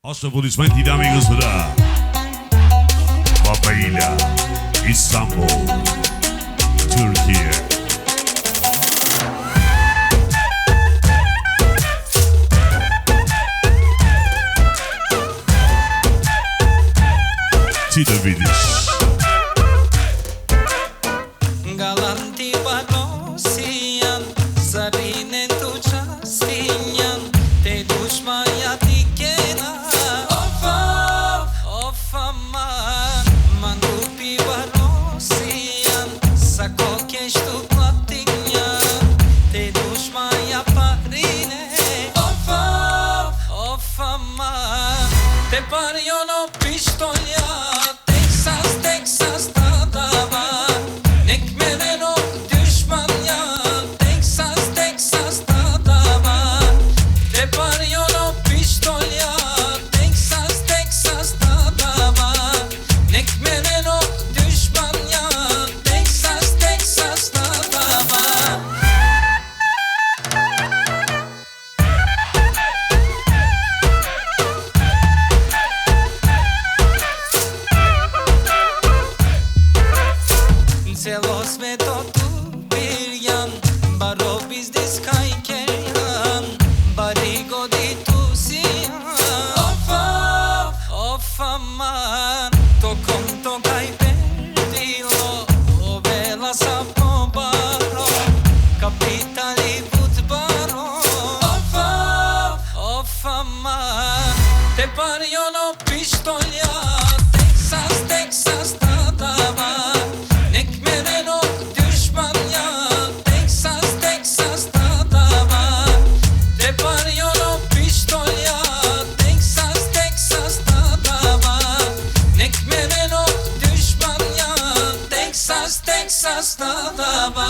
Nostro applaudissementi da amigos da Papayla, Istanbul, Türkiye. Tito Vidic. Galanti balosiyan, sarine tu çastinyan, te dușmaya tikena. Of aman, mandupi balosiyan, sako keştu platinyan, te dușmaya parine. Of aman, te pariono pistolya, Texas tadava. Nekmeden ok düşman ya, Texas tadava. Te pariono pistol ya, Texas tadava. Nekmeden ok düşman ya, Texas tadava. Celos ve totu bir yan, baro bizdes kaykeryan, barigo di tu siyan. Of aman, tokom tokay perdilo, o vela sapo baro, kapitali but baro. Of aman, te pariono pistolya, Texas tadava. Nekmeden ok düşman ya, Texas tadava. Te pariono pistol ya, Texas tadava. Nekmeden ok düşman ya, Texas tadava.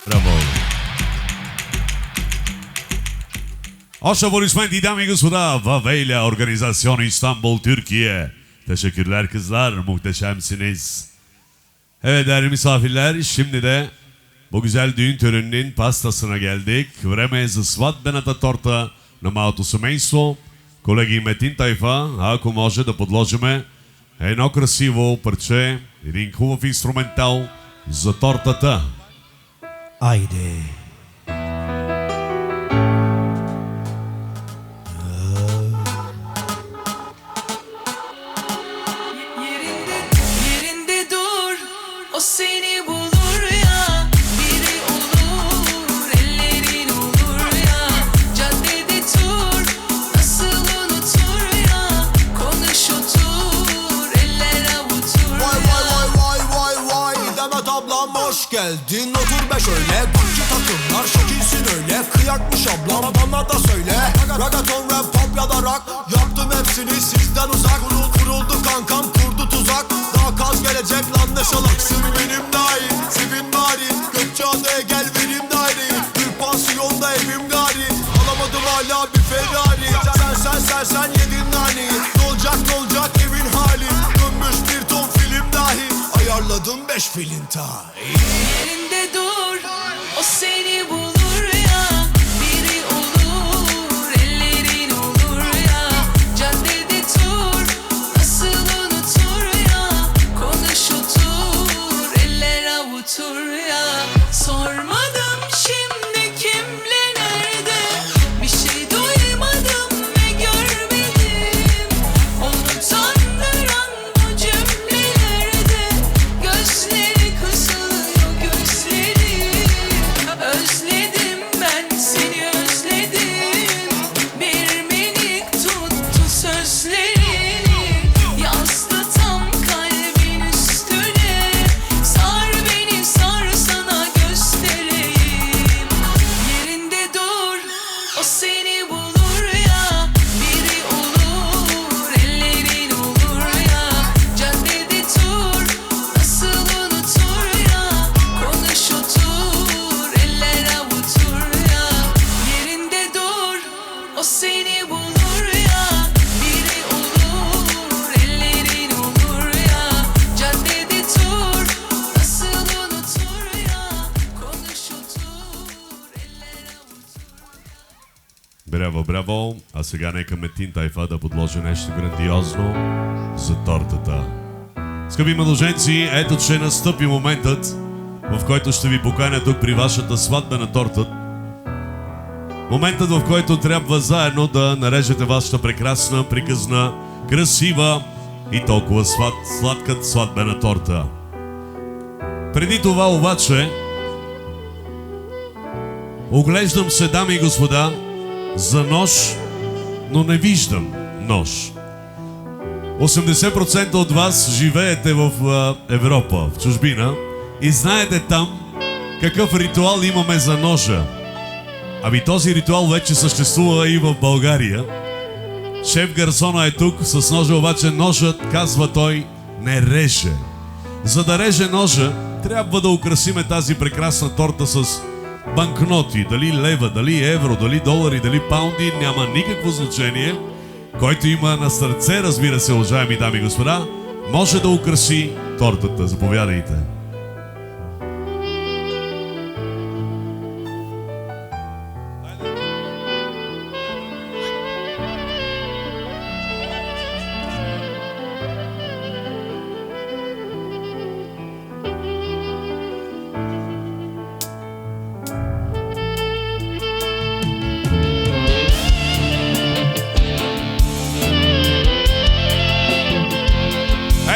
Браво! Aplodismenti dami ve господа, Vaveyla Organizasyon İstanbul, Türkiye. Teşekkürler kızlar, muhteşemsiniz. Evet değerli misafirler, şimdi de bu güzel düğün töreninin pastasına geldik. Време е за сватбената торта на малото семейство. Колеги, Метин Тайфа, ако може да подложиме едно красиво парче, един хубав инструментал за тортата. Айде. Yerinde dur, o seni bulur ya. Biri olur, ellerin olur ya. Caddede tur, nasıl unutur ya. Konuş otur, eller avutur ya. Vay vay vay vay vay vay. Demet ablam hoş geldin. Otur be şöyle. Bakçı takımlar şekilsin öyle. Kıyakmış ablam bana da söyle. Ragaton, rap, pop ya da rock. Yaptım hepsini sizden uzak. Kuruldu kankam, kurdu tuzak. Daha kaz gelecek lan ne salaksın. Benim dahil, sivin bari. Gökçeada'ya gel benim daireyim. Bir pansiyonda evim gari. Alamadım hala bir Ferrari. Sen yedin nani. Ne olacak evin hali. Dönmüş bir ton film dahi. Ayarladım 5 filinta. Yerinde dur, o seni bulur ya. Biri olur, ellerin olur ya. Caddede tur, nasıl unutur ya. Konuş otur, eller avutur ya. Sormadım şimdi kimle nerede. Bir şey duymadım ve görmedim. Onu tandıran bu cümlelerde. Gözleri kısılıyor gözleri. Özledim ben seni özledim. Bir minik tuttu sözlerini. Yazdı tam kalbin üstüne. Sar beni sar sana göstereyim. Yerinde dur, o seni bulur ya. Biri olur, ellerin olur ya. Caddede tur, nasıl unutur ya. Konuş otur, eller avutur ya. Yerinde dur, o seni bulur ya. Biri olur, ellerin olur ya. Caddede tur, nasıl unutur ya. Konuş otur, eller avutur. Браво, браво! А сега нека Метин Тайфа да подложи нещо грандиозно за тортата. Скъпи младоженци, ето че настъпи моментът, в който ще ви поканя тук при вашата сватбена торта. Моментът, в който трябва заедно да нарежете вашата прекрасна, приказна, красива и толкова сладка сватбена торта. Преди това обаче, оглеждам се, дами и господа, за нож, но не виждам нож. 80% от вас живеете в Европа, в чужбина и знаете там какъв ритуал имаме за ножа. Ами този ритуал вече съществува и в България. Шеф Гарсона е тук с ножа, обаче ножът, казва той, не реже. За да реже ножа, трябва да украсиме тази прекрасна торта с банкноти, дали лева, дали евро, дали долари, дали паунди, няма никакво значение. Който има на сърце, разбира се, уважаеми дами и господа, може да украси тортата. Заповядайте.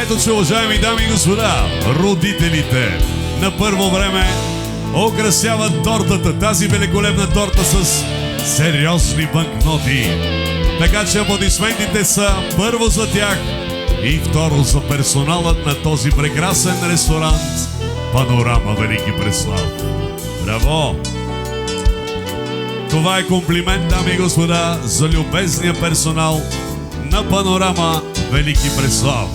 Ето че, уважаеми дами и господа, родителите на първо време украсяват тортата, тази великолепна торта с сериозни банкноти. Така че аплодисментите са първо за тях и второ за персоналът на този прекрасен ресторант Панорама Велики Преслав. Браво! Това е комплимент, дами и господа, за любезния персонал на Панорама Велики Преслав.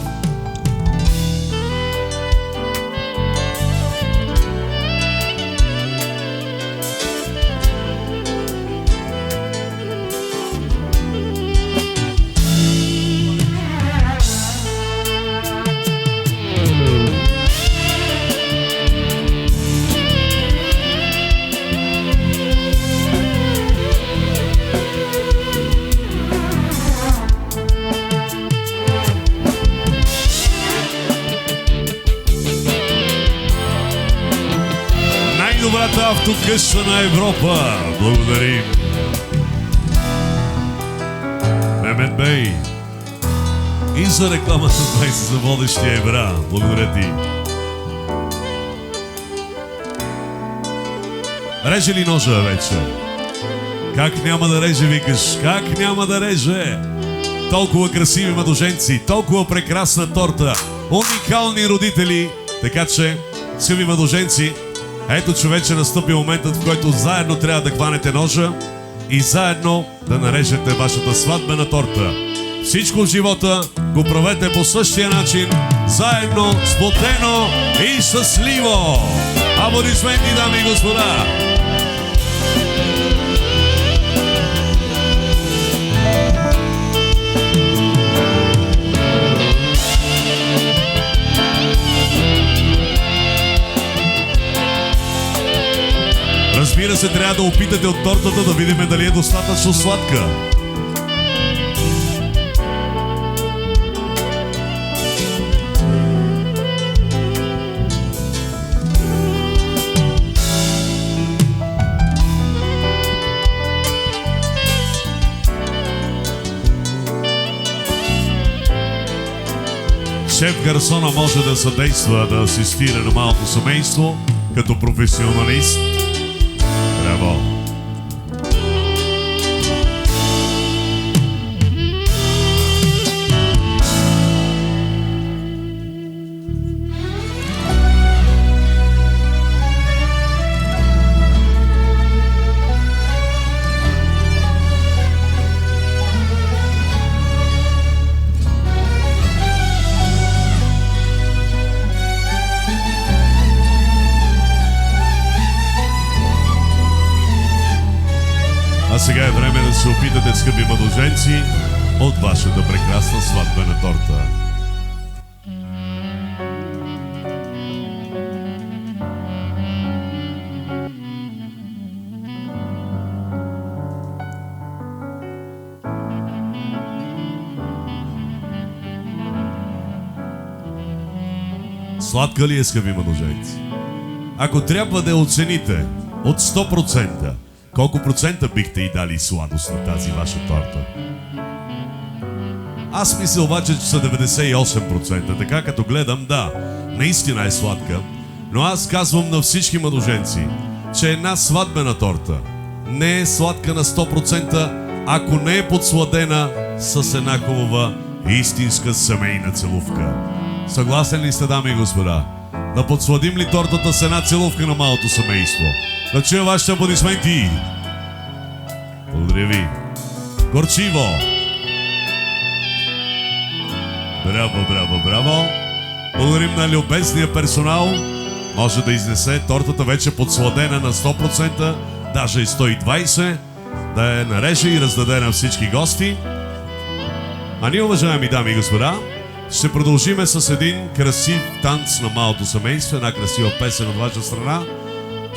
автокъща на Европа. Благодарим. Мемет Бей. И за рекламата 20 за водещия Евра. Благодаря ти. Реже ли ножа вече? Как няма да реже, викаш? Как няма да реже? Толкова красиви младоженци, толкова прекрасна торта, уникални родители. Така че, скъпи младоженци, ето, че вече настъпи моментът, в който заедно трябва да хванете ножа и заедно да нарежете вашата сватбена торта. Всичко в живота го правете по същия начин, заедно, сплотено и щастливо! Аплодисменти, дами и господа! Разбира се, трябва да опитате от тортата да видим дали е достатъчно сладка. Шеф гарсона може да съдейства да асистира на малко семейство като професионалист. Браво! А сега е време да се опитате, скъпи младоженци, от вашата прекрасна сватбена торта. Сладка ли е, скъпи младоженци? Ако трябва да я оцените от 100%, колко процента бихте й дали сладост на тази ваша торта? Аз мисля обаче, че са 98%. Така като гледам, да, наистина е сладка. Но аз казвам на всички младоженци, че една сватбена торта не е сладка на 100%, ако не е подсладена с една хубава истинска семейна целувка. Съгласен ли сте, дами и господа? Да подсладим ли тортата с една целувка на малото семейство? Да чуя вашите аплодисменти. Благодаря ви. Горчиво. Браво, браво, браво. Благодарим на любезния персонал. Може да изнесе тортата вече подсладена на 100%, даже и 120%, да я нареже и раздаде на всички гости. А ние, уважаеми дами и господа, ще продължиме с един красив танц на малото семейство, една красива песен от ваша страна.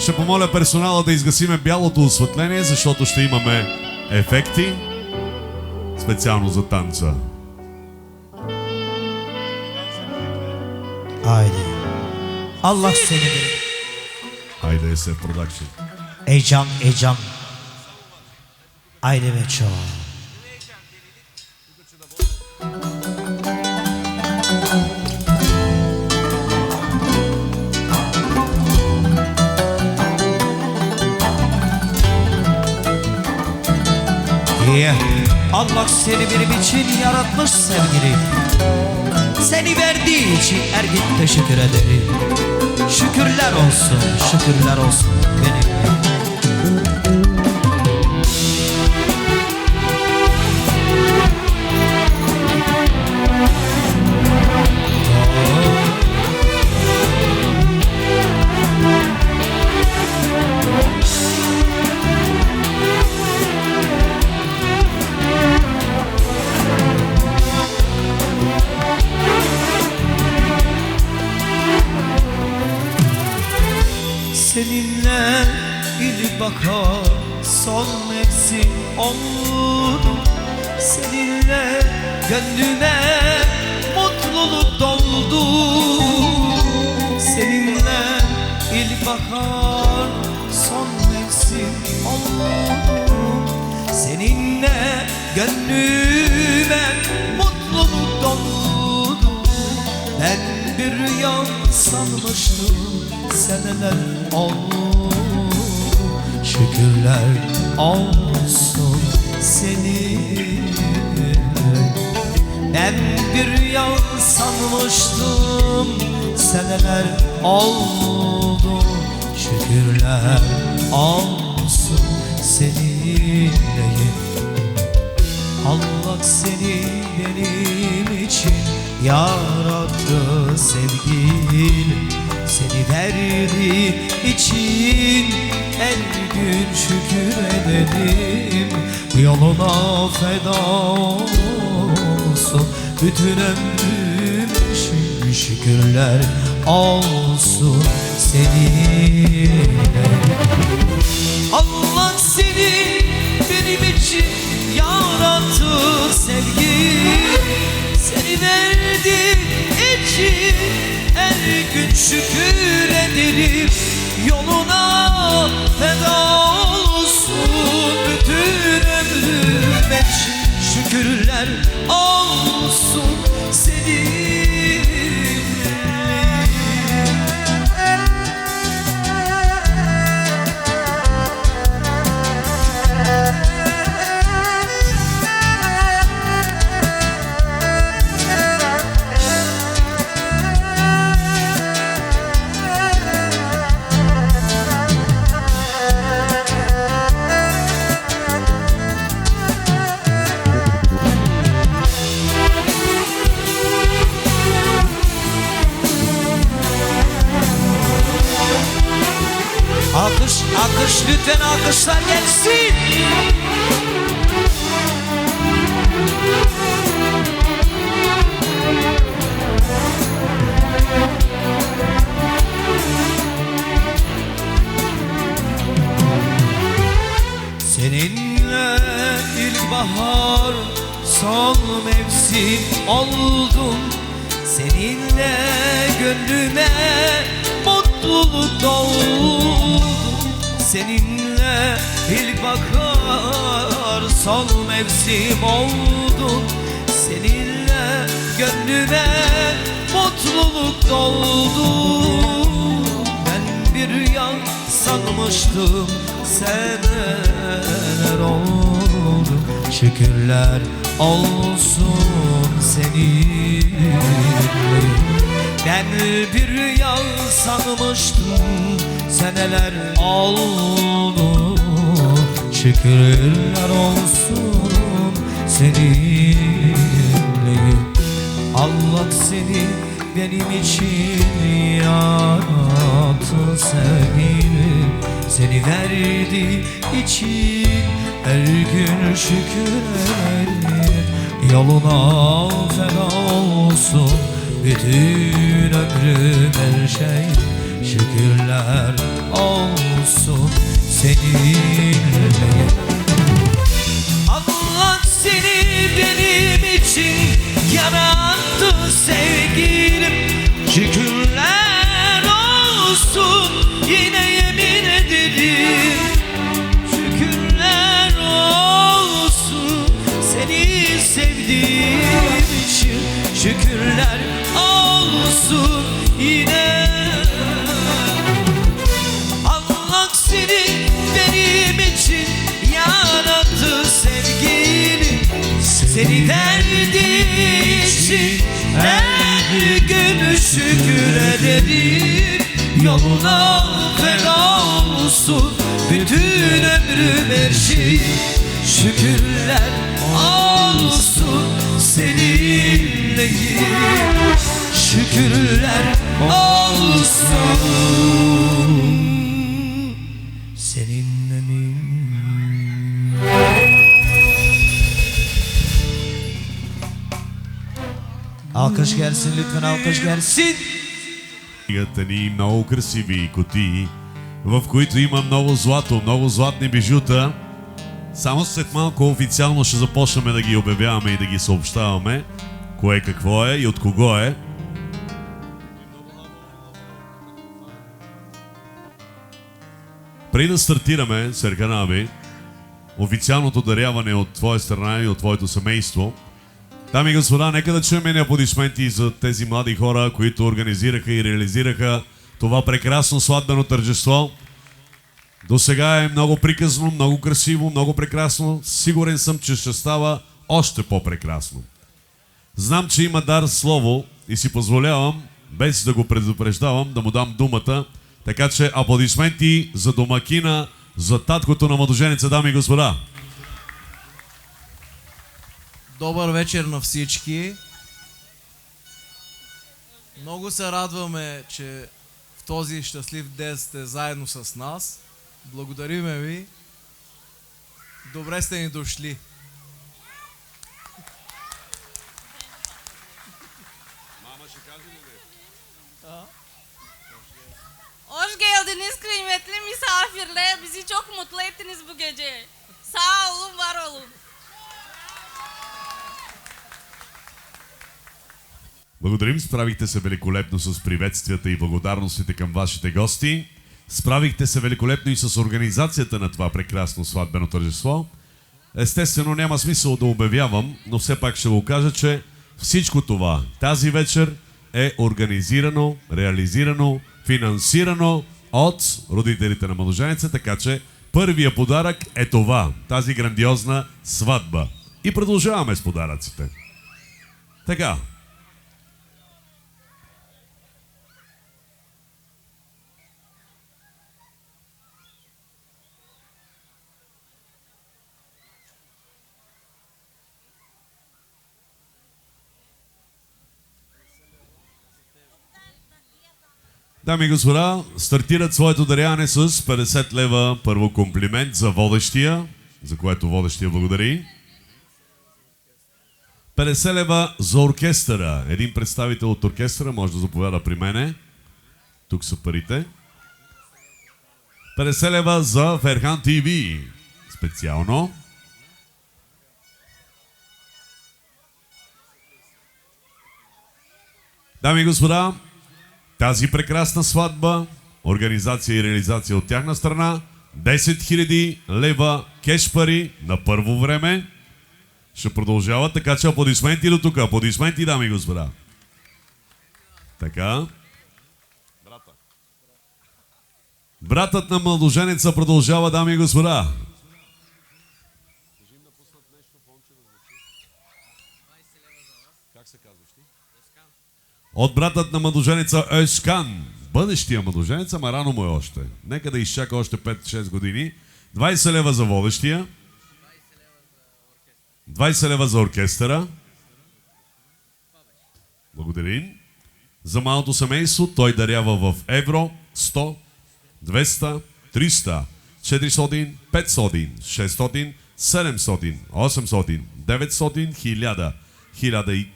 Ще помоля персонала да изгасиме бялото осветление, защото ще имаме ефекти специално за танца. Haydi. Allah seni bilir. Haydi SF Production. Heyecan, heyecan. Haydi be çoğu. Allah seni benim için yaratmış sevgilim. Seni verdiği için her gün teşekkür ederim. Şükürler olsun, şükürler olsun benim. Seninle ilk bakar son mevsim olur. Seninle gönlüme mutluluk doldu. Seninle ilk bakar oldum. Seninle gönlüme mutluluk doldu. Ben bir rüya sanmıştım, seneler oldu. Şükürler olsun seninle. Ben bir rüya sanmıştım, seneler oldu. Şükürler olsun seninleyim. Allah seni benim için yarattı sevgilim. Seni verdiği için her gün şükür edelim. Yoluna feda olsun bütün ömrüm. Şükürler olsun seninle. Allah seni benim için yarattı sevgi. Seni verdi için her gün şükür ederim. Yoluna feda olsun bütün ömrüm için. Şükürler olsun seninle. Alkış, alkış, lütfen alkışlar gelsin. Seninle ilkbahar son mevsim oldum. Seninle gönlüme mutluluk doldu. Seninle ilkbahar son mevsim oldu. Seninle gönlüme mutluluk doldu. Ben bir rüya sanmıştım, seneler oldu. Şükürler olsun seninle. Ben bir rüya sanmıştım, seneler oldu. Şükürler olsun seninle. Allah seni benim için yarattı sevgilim. Seni verdi için her gün şükür ederim. Yoluna feda olsun bütün ömrüm her şey. Şükürler olsun seninle. Allah seni benim için yarattı sevgilim. Şükürler olsun yine yemin ederim. Şükürler olsun seni sevdiğim için. Şükürler olsun yine. Allah seni benim için yarattı sevgilim. Seni verdiği için her gün şükür ederim. Yoluna feda olsun bütün ömrüm her şey. Şükürler olsun seninleyim. Şükürler olsun seninleyim. Alkış gelsin lütfen, alkış gelsin. Ни много красиви кутии, в които има много злато, много златни бижута. Само след малко официално ще започнем да ги обявяваме и да ги съобщаваме кое какво е и от кого е. Преди да стартираме, Серхан Аби, официалното даряване от твоя страна и от твоето семейство, дами и господа, нека да чуем едни аплодисменти за тези млади хора, които организираха и реализираха това прекрасно сватбено тържество. До сега е много приказно, много красиво, много прекрасно. Сигурен съм, че ще става още по-прекрасно. Знам, че има дар слово и си позволявам, без да го предупреждавам, да му дам думата. Така че аплодисменти за домакина, за таткото на младоженеца, дами и господа. Добър вечер на всички. Много се радваме, че в този щастлив ден сте заедно с нас. Благодариме ви. Добре сте ни дошли. Hoş geldiniz kıymetli misafirler. Bizi çok mutlu ettiniz bu gece. Sağ olun, var olun. Благодарим, справихте се великолепно с приветствията и благодарностите към вашите гости. Справихте се великолепно и с организацията на това прекрасно сватбено тържество. Естествено, няма смисъл да обявявам, но все пак ще го кажа, че всичко това тази вечер е организирано, реализирано, финансирано от родителите на младоженеца, така че първия подарък е това, тази грандиозна сватба. И продължаваме с подаръците. Така. Дами и господа, стартират своето даряване с 50 лева първо комплимент за водещия, за което водещия благодари. 50 лева за оркестъра. Един представител от оркестъра може да заповяда при мене. Тук са парите. 50 лева за Ферхан ТВ. Специално. Дами и господа, тази прекрасна сватба, организация и реализация от тяхна страна, 10 000 лева кеш пари на първо време. Ще продължава, така че аплодисменти до тук. Аплодисменти, дами и господа. Така. Братът на младоженеца продължава, дами и господа. От братът на младоженеца Özkan. Бъдещия младоженец, ама рано му е още. Нека да изчака още 5-6 години. 20 лева за водещия. 20 лева за оркестъра. Благодарим. За малото семейство той дарява в евро 100, 200, 300, 400, 500, 600, 700, 800, 900, 1000, 1000 и...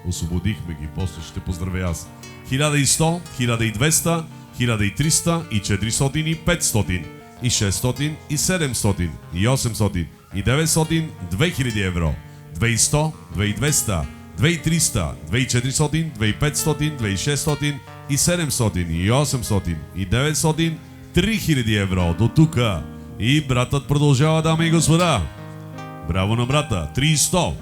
Освободихме ги, после ще поздравя аз. 1100, 1200, 1300 и 400 и 500 и 600 и 700 и 800 и 900, 2000 евро. 2100, 2200, 2300, 2400, 2500, 2600 и 700 и 800 и 900, 3000 евро. До тука. И братът продължава, дами и господа. Браво на брата. 300,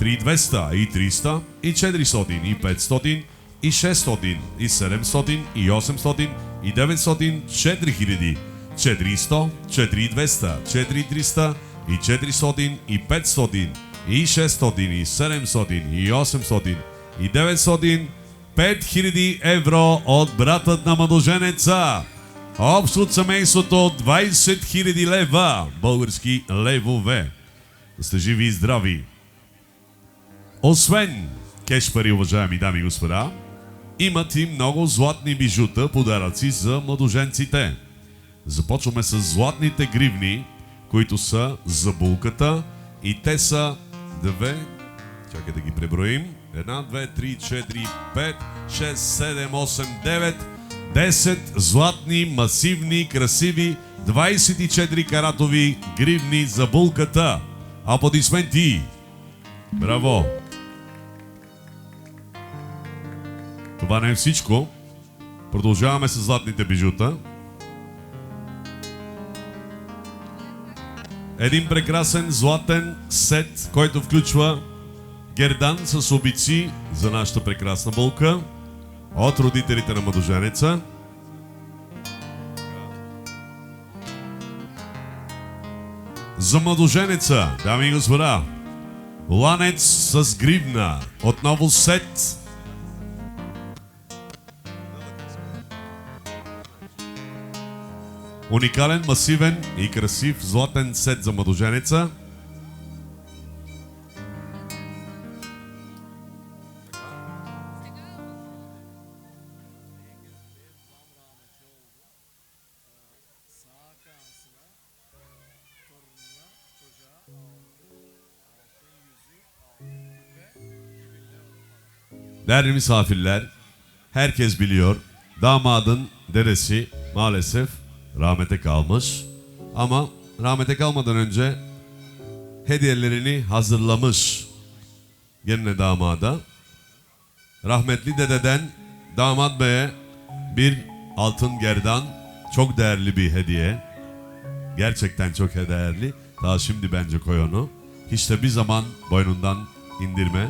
3200 и 300 и 400 и 500 и 600 и 700 и 800 и 900, 4000, 400, 4200, 4300 и 400 и 500 и 600 и 700 и 800 и 900, 5000 евро от братът на младоженеца. Общо от семейството 20 000 лева, български левове. Да сте живи и здрави. Освен кеш пари, уважаеми дами и господа, имат и много златни бижута, подаръци за младоженците. Започваме с златните гривни, които са за булката, и те са две, чакай да ги преброим, 1, 2, 3, 4, 5, 6, 7, 8, 9, 10 златни, масивни, красиви, 24 каратови гривни за булката. Аплодисменти! Браво! Това не е всичко. Продължаваме с златните бижута. Един прекрасен златен сет, който включва гердан с обици за нашата прекрасна булка от родителите на младоженеца. За младоженеца, дами и господа, ланец с гривна, отново сет. Уникален, масивен и красив златен сет за младоженеца. Değerli misafirler, herkes biliyor, damadın dedesi maalesef rahmete kalmış. Ama rahmete kalmadan önce hediyelerini hazırlamış geline damada. Rahmetli dededen damat beye bir altın gerdan, çok değerli bir hediye. Gerçekten çok değerli. Daha şimdi bence koy onu. Hiç de bir zaman boynundan indirme.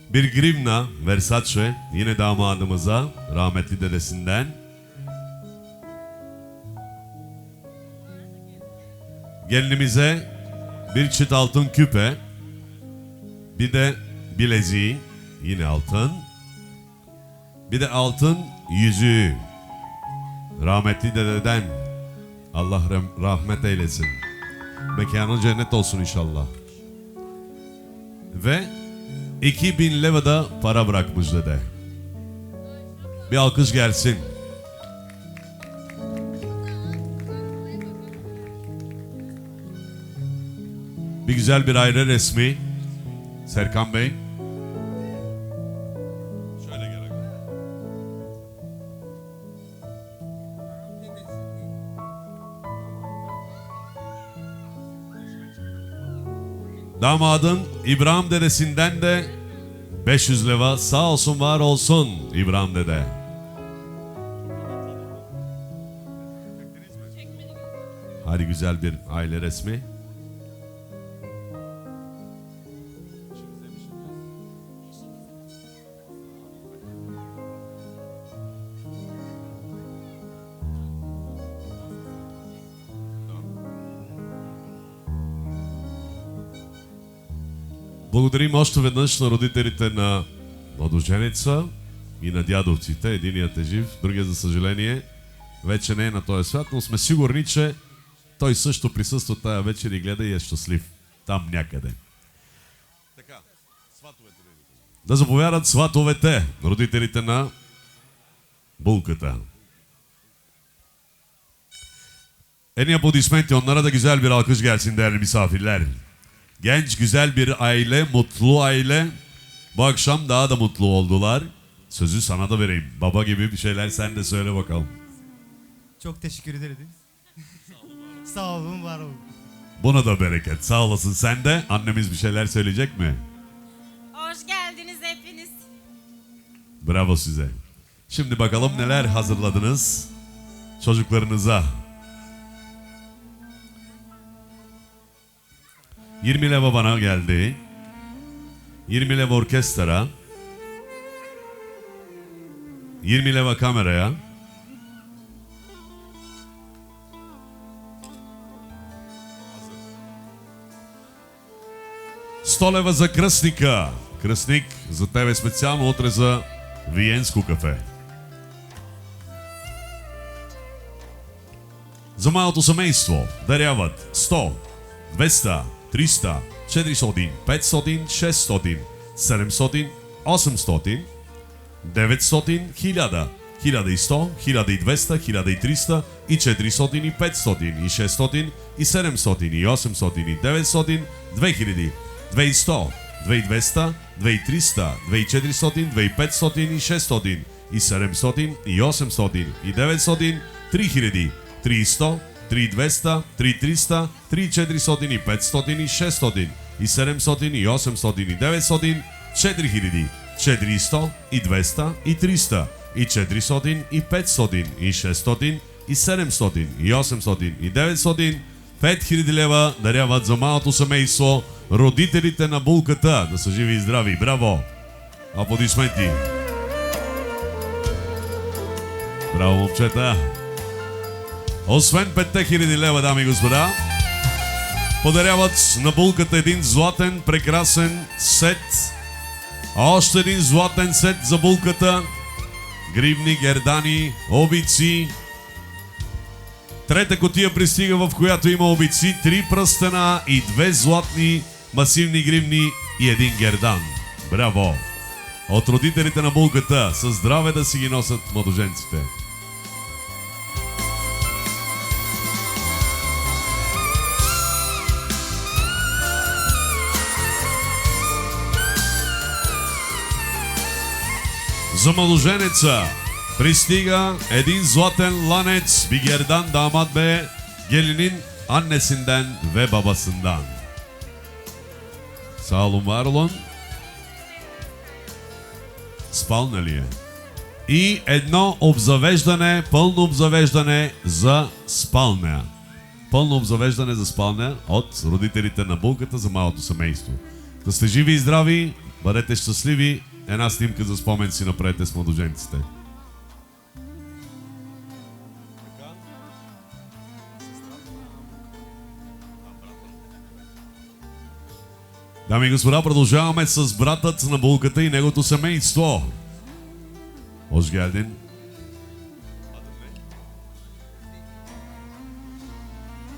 Bir grivna Versace yine damadımıza rahmetli dedesinden. Gelinimize bir çift altın küpe, bir de bileziği yine altın, bir de altın yüzüğü rahmetli dededen. Allah rahmet eylesin. Mekanı cennet olsun inşallah. Ve 2000 leva da para bırakmış dede. Bir alkış gelsin. Bir güzel bir aile resmi. Serkan Bey. Şöyle gel. Damadın İbrahim dedesinden de 500 leva, sağ olsun var olsun İbrahim dede. Hadi güzel bir aile resmi. Благодарим още веднъж на родителите на младоженеца и на дядовците. Единият е жив, другият за съжаление вече не е на този свят, но сме сигурни, че той също присъства тая вечер и гледа и е щастлив там някъде. Така, сватовете. Да заповядат сватовете, родителите на булката. Edin aplodismenti onlara da güzel bir alkış gelsin değerli misafirler. Genç güzel bir aile, mutlu aile. Bu akşam daha da mutlu oldular. Sözü sana da vereyim. Baba gibi bir şeyler sen de söyle bakalım. Çok teşekkür ederiz. Sağ olun, var olun. Buna da bereket. Sağ olasın sen de. Annemiz bir şeyler söyleyecek mi? Hoş geldiniz hepiniz. Bravo size. Şimdi bakalım neler hazırladınız çocuklarınıza. 20 leva bana geldi. 20 leva orkestra. 20 leva kameraya. Сто лева за кръстника. Кръстник, за тебе специално утре за Виенско кафе. За малото семейство даряват 100, 200, 300, 400, 500, 600, 700, 800, 900, 1000, 1100, 1200, 1300 и 400 и 500 и 600 и 700 и 800 и 900, 2000, 2100, 2200, 2300, 2400, 2500 и 600 и 700 и 800 и 900, 3000, 300, 3200, 3300, 3400 и 500 и 600 и 700 и 800 и 900, 4000, 400 и 200 и 300 и 400, и 500, и 600, и 700, и 800, и 900. 5000 лева даряват за малото семейство родителите на булката. Да са живи и здрави. Браво! Аплодисменти! Браво, момчета! Освен 5000 лева, дами и господа, подаряват на булката един златен, прекрасен сет. Още един златен сет за булката. Гривни, гердани, обици. Трета кутия пристига, в която има обици, 3 пръстена и 2 златни масивни гривни и един гердан. Браво! От родителите на булката, със здраве да си ги носят младоженците. За младоженеца пристига един златен ланец, bir gerdan damat bey, gelinin annesinden ve babasından. Sağ olun, var olun. Спална ли е? И едно обзавеждане, пълно обзавеждане за спалня. Пълно обзавеждане за спалня от родителите на булката за малото семейство. Да сте живи и здрави, бъдете щастливи. Една снимка за спомен си направете с младоженците. Дами и господа, продължаваме с братът на булката и неговото семейство. Hoş geldin.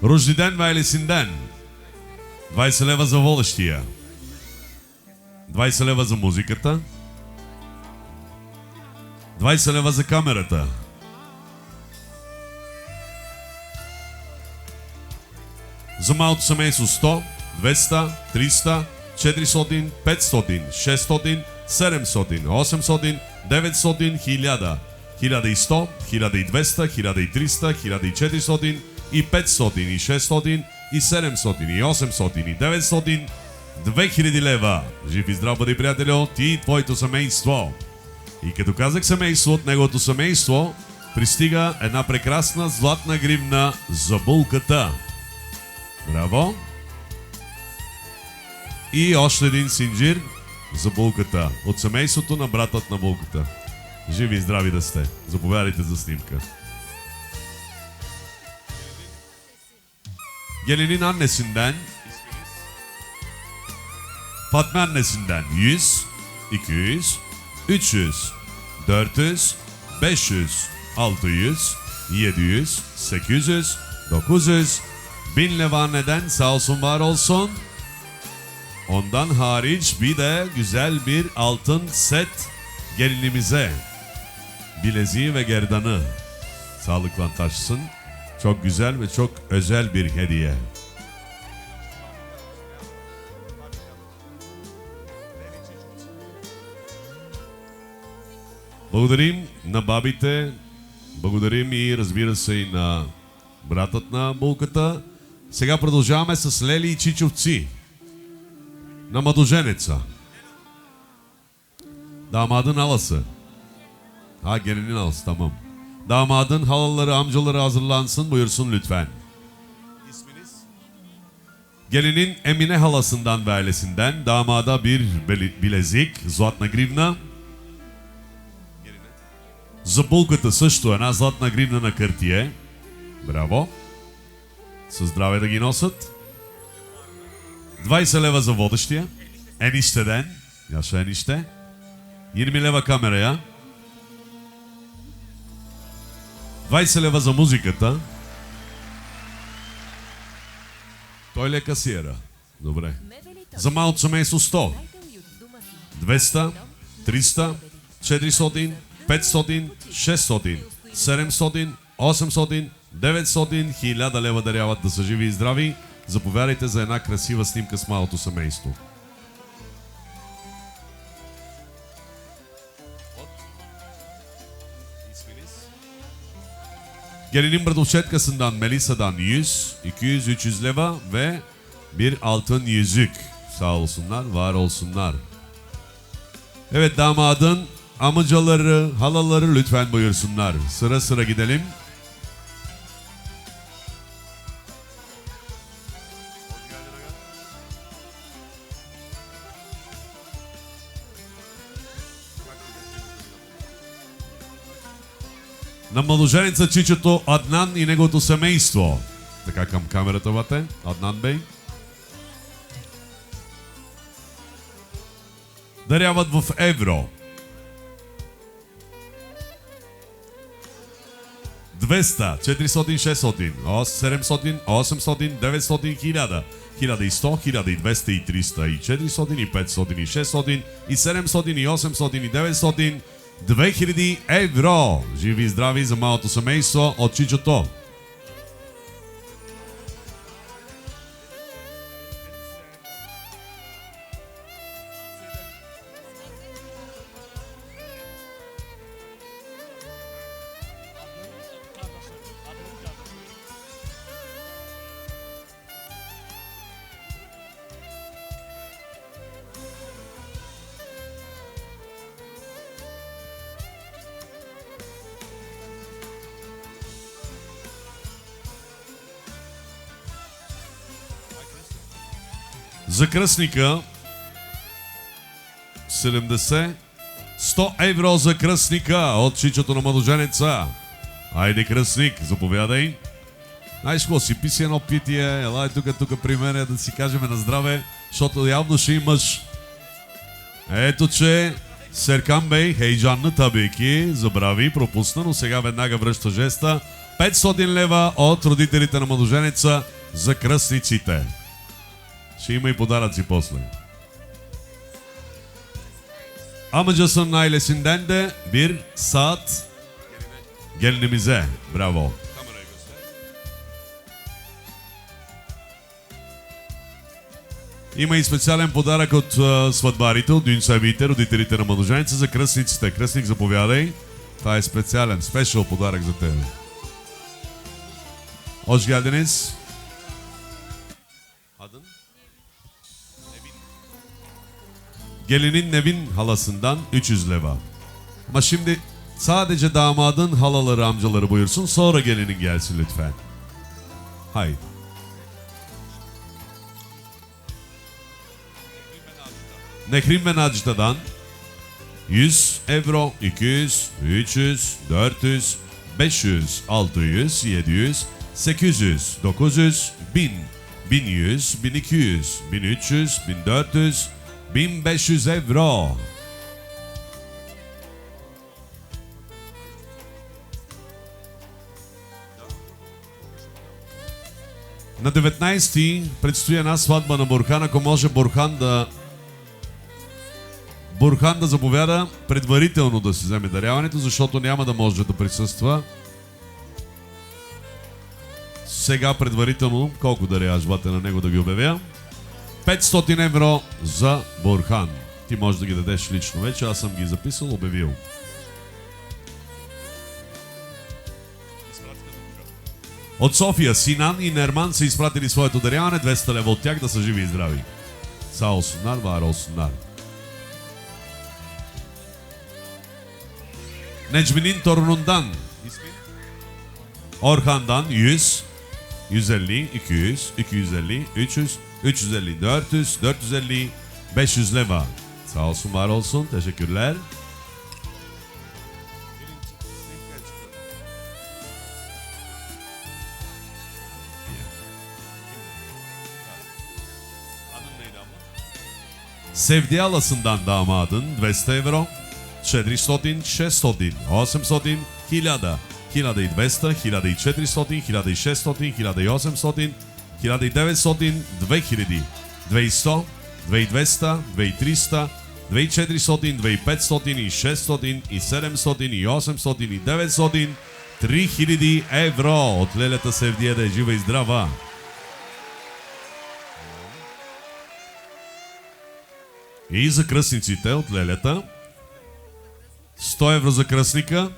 Рожден ailesinden 20 лева за водещия, 20 лева за музиката, 20 лева за камерата, за малото семейство 100, 200, 300, 400, 500, 600, 700, 800, 900, 1000, 1100, 1200, 1300, 1400 и 500, и 600, и 700, и 800, и 900, 2000 лева. Жив и здрав бъди, приятелю, ти и твоето семейство. И като казах семейство, от неговото семейство пристига една прекрасна златна гривна за булката. Браво! И още един синджир за булката. От семейството на братът на булката. Живи и здрави да сте. Заповядайте за снимка. Gelinin annesinden, Fatma annesinden 100, 200, 300, 400, 500, 600, 700, 800, 900, 1000 leva anneden sağ olsun var olsun. Ondan hariç bir de güzel bir altın set gelinimize. Bileziği ve gerdanı sağlıkla taşısın. Çok güzel ve çok özel bir hediye. Благодарим на бабите, благодарим и разбира се и на братът на булката. Сега продължаваме с лели и чичовци на младоженеца. Damadın halası. Ha, gelinin halası, tamam. Damadın halaları, amcaları hazırlansın, buyursun lütfen. İsminiz? Gelinin Emine halasından ve ailesinden damada bir bilezik, zlatna гривна. За булката също една златна гривна на картие. Браво! Със здраве да ги носят. 20 лева за водещия. Enişteden. Yaşa enişte. 20 лева камерая. 20 лева за музиката. Той ли е касиера? Добре. За малото семейство 100. 200, 300, 400, 500, 600, 700, 800, 900, 1000 лева даряват, да са живи и здрави. Заповядайте за една красива снимка с малото семейство. Gelinin bradovçetkasından Melisa'dan 100, 200, 300 leva ve bir altın yüzük. Sağ olsunlar, var olsunlar. Evet, damadın amcaları, halaları lütfen buyursunlar. Sıra sıra gidelim. На младоженеца Чичото Аднан и неговото семейство. Така към камерата вате. Аднан бей. Даряват в евро. 200, 400, 600, 700, 800, 900, 1000, 1100, 1200 и 300 и 400 и 500 и 600 и 700 и 800 и 900, 2000 евро. Живи и здрави за малото семейство от Чичото. За кръстника 70, 100 евро за кръстника от Чичото на младоженеца. Айде кръстник, заповядай. Знаеш какво, си писи едно питие, елай тук при мен да си кажем на здраве, защото явно ще имаш. Ето че Серкан Бей, хейджанна табики, забрави, пропусна, но сега веднага връща жеста. 500 лева от родителите на младоженеца за кръстниците. Ще има и подаръци после. Amacasının ailesinden de bir saat gelinimize. Bravo. Има и специален подарък от сватбарите, от дюнсабите, родителите на младоженеца за кръстниците. Кръстник, заповядай. Това е специален, спешъл подарък за тебе. Hoş geldiniz. Adın? Gelinin Nevin halasından 300 leva. Ama şimdi sadece damadın halaları, amcaları buyursun, sonra gelinin gelsin lütfen. Haydi. Nekrin ve Nacda'dan 100 euro, 200, 300, 400, 500, 600, 700, 800, 900, 1000, 1100, 1200, 1300, 1400, 1500 евро. На 19-ти предстои една сватба на Бурхан. Ако може Бурхан да заповяда предварително да си вземе даряването, защото няма да може да присъства. Сега предварително, колко даряваш бате на него да ги обявя? 500 евро за Бурхан. Ти можеш да ги дадеш лично вече, аз съм ги записал, обявил. От София Синан и Нерман са изпратили своето даряване, 200 лева от тях, да са живи и здрави. Sağ olsunlar, var olsunlar. Necmi'nin torunundan Orhan'dan 100, 150, 200, 250, 300, 350, 400, 450, 500 leva. Sağ olsun, var olsun. Teşekkürler. Sevdiği halasından damadın 200 euro, 400, 600, 800, 1000, 1200, 1400, 1600, 1800, 1900, 2000, 200, 2200, 2300, 2400, 2500 и 600 и 700 и 800 и 900, 3000 евро от лелята Севдия, да е жива и здрава. И за кръстниците от лелята 100 евро за кръстника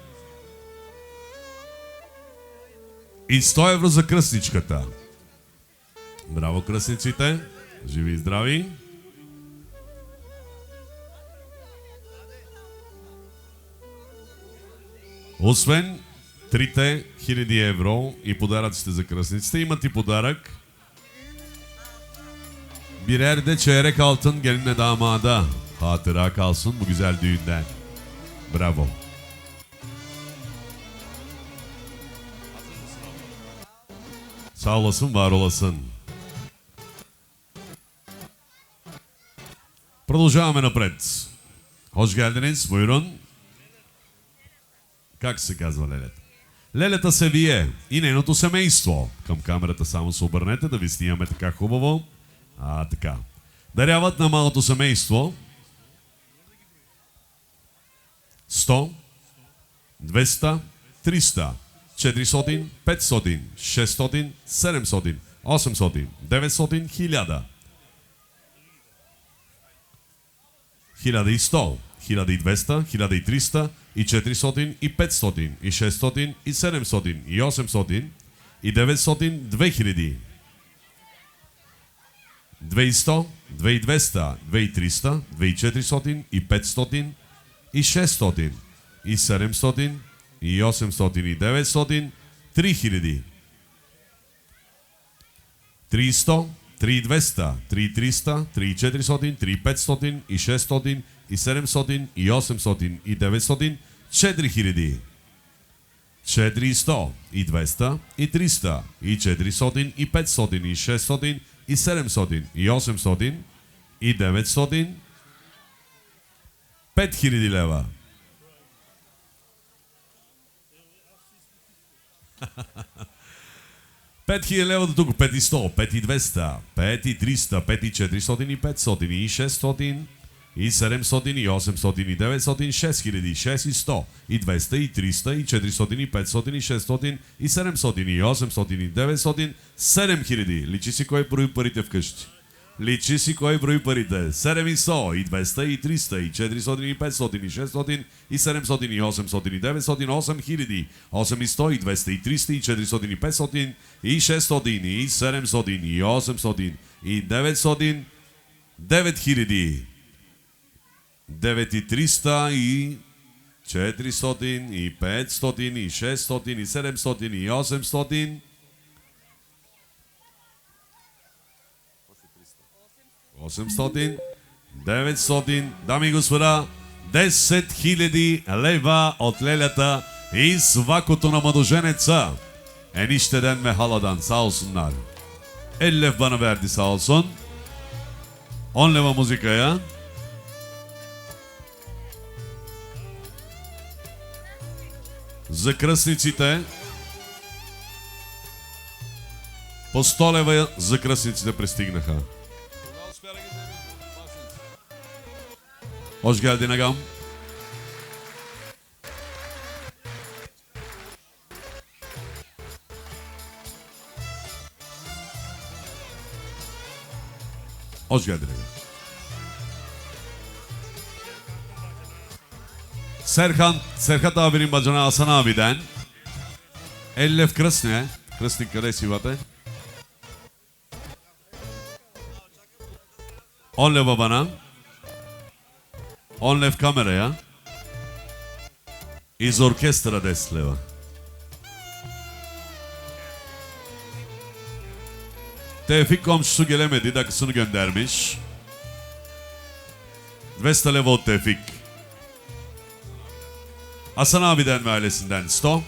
и 100 евро за кръстничката. Браво, кръстниците! Живи и здрави! Освен 3000 евро и подаръците за кръстниците, имат и подаръk. Birer de çeyrek altın gelinle damada. Hatıra kalsın bu güzel düğünden. Bravo. Sağ olasın, var olasın. Продължаваме напред. Хош geldiniz, buyurun. Как се казва лелята? Лелята се вие и нейното семейство. Към камерата само се обърнете да ви снимаме така хубаво. Така. Даряват на малото семейство 100, 200, 300, 400, 500, 600, 700, 800, 900, 1000. 1100, 1200, 1300 и 400 и 500 и 600 и 700 и 800 и 900, 2000. 2100, 2200, 2300, 2400 и 500 и 600 и 700 и 800 и 900, 3000. 300, 3200, 3300, 3400, 3500 и 600 и 700 и 800 и 900, 4000. 400 и 200 и 300 и 400 и 500 и 600 и 700 и 800 и 900, 5000 лева. Пет хиляди лева до тук, 5100, 5200, 5300, 5400 и 500 и 600 и 700 и 800 и 900, 6000, 6100 и 200 и 300 и 400 и 500 и 600 и 700 и 800 и 900, 7000. Личи си кой брои парите вкъщи. Личи си кой брои парите. 700 и 200 и 300 и 400 и 500 и 600 и 700 и 800 и 900, 8000. 800 и 200 и 300 и 400 и 500 и 600 и 700 и 800 и 900, 9000. 9300 и 400 и 500 и 600 и 700 и 800. 800, 900, дами и господа, 10 000 лева от лелята и свакото на mădojенеца. Enişteden ve haladan sağ olsunlar. 50 lef bana verdi sağ olsun. 10 leva muzikaya. За кръстниците по 100 лева за кръстниците пристигнаха. Hoş geldin agam. Hoş geldin agam. Serhat abinin bacana Hasan abiden 50 lef krasne. Krasnik къде си вате? 10 лева bana. 10 lef kameraya. Iz orkestra 10 leva. Tevfik komşusu gelemedi, dakısını göndermiş. 200 leva od Tevfik. Hasan abiden ve ailesinden 100,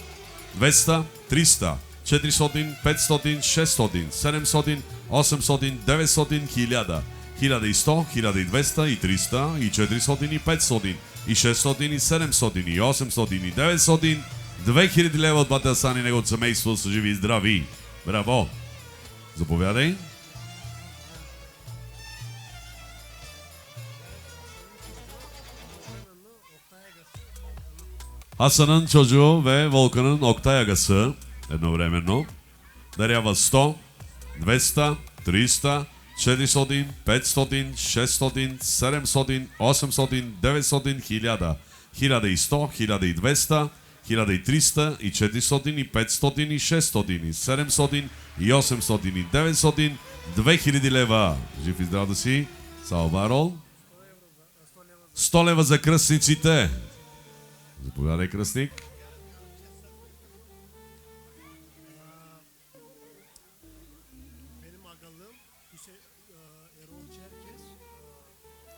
200, 300, 400, 500, 600, 700, 800, 900, 1000. 1100, 1200 и 300 и 400 и 500 и 600 и 700 и 800 и 900, 2000 лева от бата Асан и неговото семейство са живи и здрави. Браво! Заповядай. Hasan'ın çocuğu ve Volkan'ın Oktay agası едновременно дарява 100, 200, 300, 400, 500, 600, 700, 800, 900, 1000, 1100, 1200, 1300 и 400 и 500 и 600 и 700 и 800 и 900, 2000 лева. Жив и здрав да си, Салварол. 100 лева за кръстниците. Заповядай, кръстник.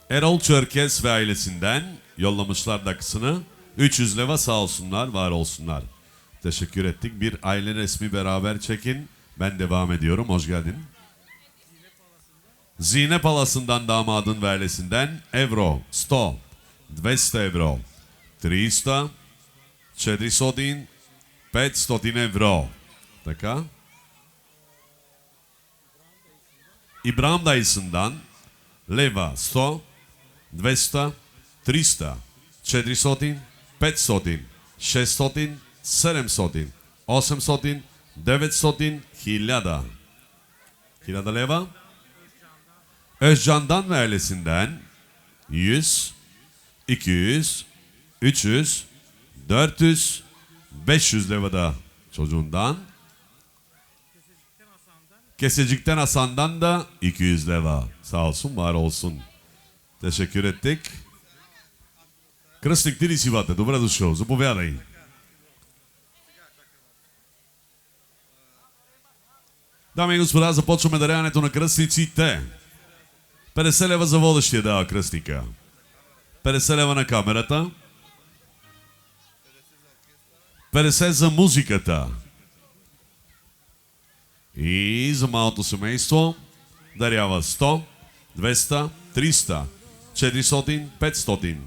Erol Çerkes ve ailesinden yollamışlar dakısını. 300 leva sağ olsunlar, var olsunlar. Teşekkür ettik. Bir aile resmi beraber çekin. Ben devam ediyorum. Hoş geldin. Zine Palası'ndan damadın ve ailesinden euro 100, 200 euro, 300, 400, 500 евро. Така. İbrahim dayısından leva 100, 200, 300, 400, 500, 600, 700, 800, 900, 1000. 1000 leva. Özcan'dan ve ailesinden 100, 200, 300, 400, 500 leva da çocuğundan. Kesecik'ten Hasan'dan da 200 leva. Sağ olsun, var olsun. Teşekkür ettik. Кръстник, ти ли си, бате? Добре дошъл. Заповядай. Дами и господа, започваме даряването на кръстниците. 50 лева за водещия дава кръстника. 50 лева на камерата. 50 за музиката. И за малото семейство дарява 100, 200, 300, 400, 500,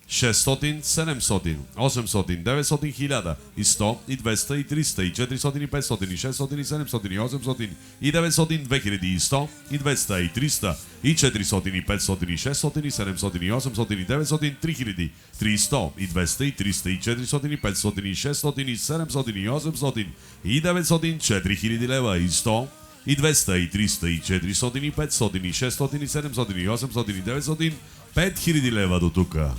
600, 700, 800, 900, 1000, и 100, и 200, и 300, и 400, и 500, и 600, и 700, и 800, и 900, 2000, и 100, и 200, и 300, и 400, и 500, и 600, и 700, и 800, и 900, 3000, 300, и 200, и 300, и 400, и 500, и 600, и 700, и 800, и 900, 4000 лева, и 100, и 200, и 300, и 400, и 500, и 600, и 700, и 800, и 900, 5000 лева до тука.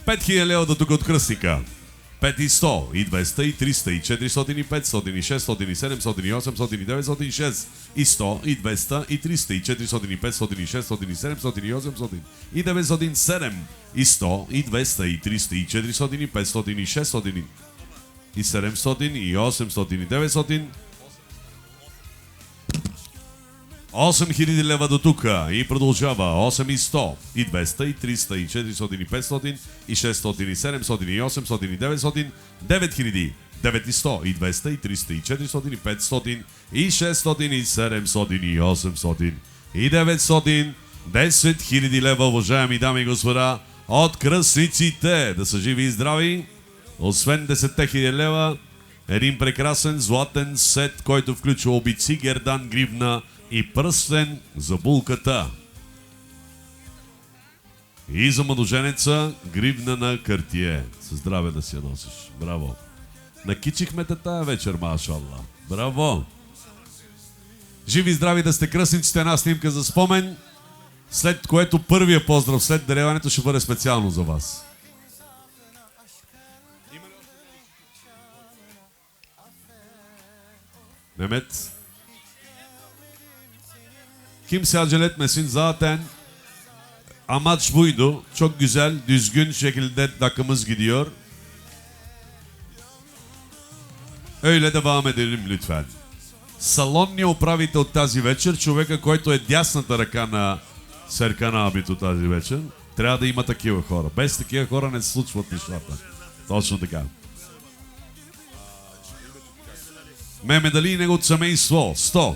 5000 лева до тук от кръстника. 5 и 100, и 200, и 300, и 400, и 500, и 600, и 700, и 800, и 900, и 6, и 100, и 200, и 300, и 400, и 500, и 600, и 700, и 800, и 900, 7, и 100, и 200, и 300, и 400, и 500, и 600, и 700, и 800, и 900, 8000 лева до тука и продължава 8 и 100, и 200, и 300, и 400, и 500, и 600, и 700, и 800, и 900, 9000, 9 и 100, и 200, и 300, и 400, и 500, и 600, и 700, и 800, и 900, 10 000 лева, уважаеми дами и господа, от кръстниците. Да са живи и здрави. Освен 10 000 лева, един прекрасен златен сет, който включва обици, гердан, гривна и пръстен за булката. И за младоженеца гривна на Картие. Със здраве да си я носиш. Браво. Накичихме те тая вечер, машалла. Браво. Живи и здрави да сте кръстниците. Една снимка за спомен. След което първия поздрав след даряването ще бъде специално за вас. Mehmet. Kimse acele etmesin. Zaten amaç buydu. Çok güzel, düzgün şekilde dakımız gidiyor. Öyle devam edelim lütfen. Салонния управител тази вечер, човека, който е дясната ръка на Серкан Абито тази вечер, трябва да има такива хора. Без такива хора не се случват нещата. Точно така. Мехмед Али и неговото семейство 100,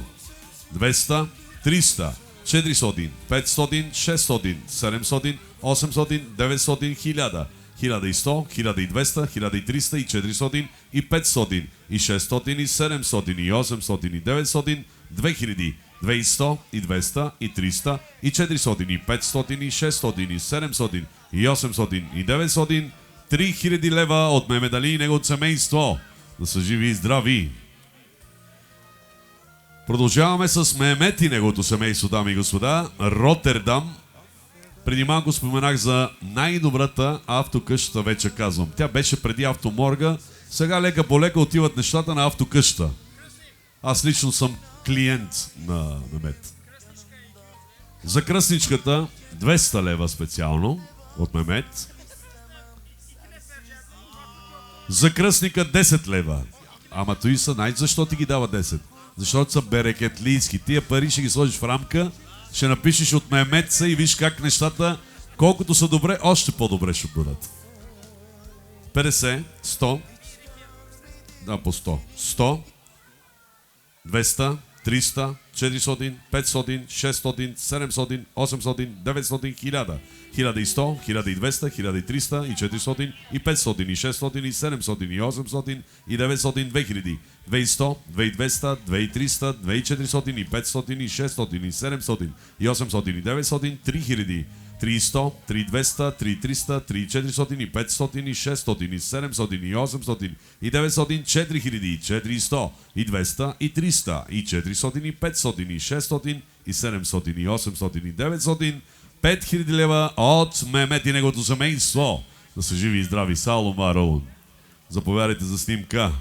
200, 300, 400, 500, 600, 700, 800, 900, 1000, 1100, 1200, 1300 и 400 и 500 и 600 и 700 и 800 и 900, 2000, 2100 и 200 и 300 и 400 и 500 и 600 и 700 и 800 и 900, 3000 лева от Мехмед Али и неговото семейство. Да са живи и здрави! Продължаваме с Мехмед и неговото семейство, дами и господа. Ротердам. Преди малко споменах за най-добрата автокъща, вече казвам. Тя беше преди автоморга. Сега лека по лека отиват нещата на автокъща. Аз лично съм клиент на Мехмед. За кръстничката 200 лева специално от Мехмед. За кръстника 10 лева. Ама той са, знаеш защо ти ги дава 10? Защото са берекетлийски. Тия пари ще ги сложиш в рамка, ще напишеш от Мемеца и виж как нещата, колкото са добре, още по-добре ще бъдат. 50, 100, да, по 100, 100, 200, 300, 400, 500, 600, 700, 800, 900, 1000, 1100, 1200, 1300, и 400, и 500, и 600, и 700, и 800, и 900, 2000, 2100, 2200, 2300, 2400, и 500, и 600, и 700, и 800, и 900, 3000, 300, 3200, 3300, 3400, и 500, и 600, и 700, и 800, и 900, 4000, 400, и 200, и 300, и 400, и 500, и 600, и 700, и 800, и 900, 5000 лева от Мемет и неговото семейство. Да са живи и здрави, Сауло Марон. Заповядайте за снимка.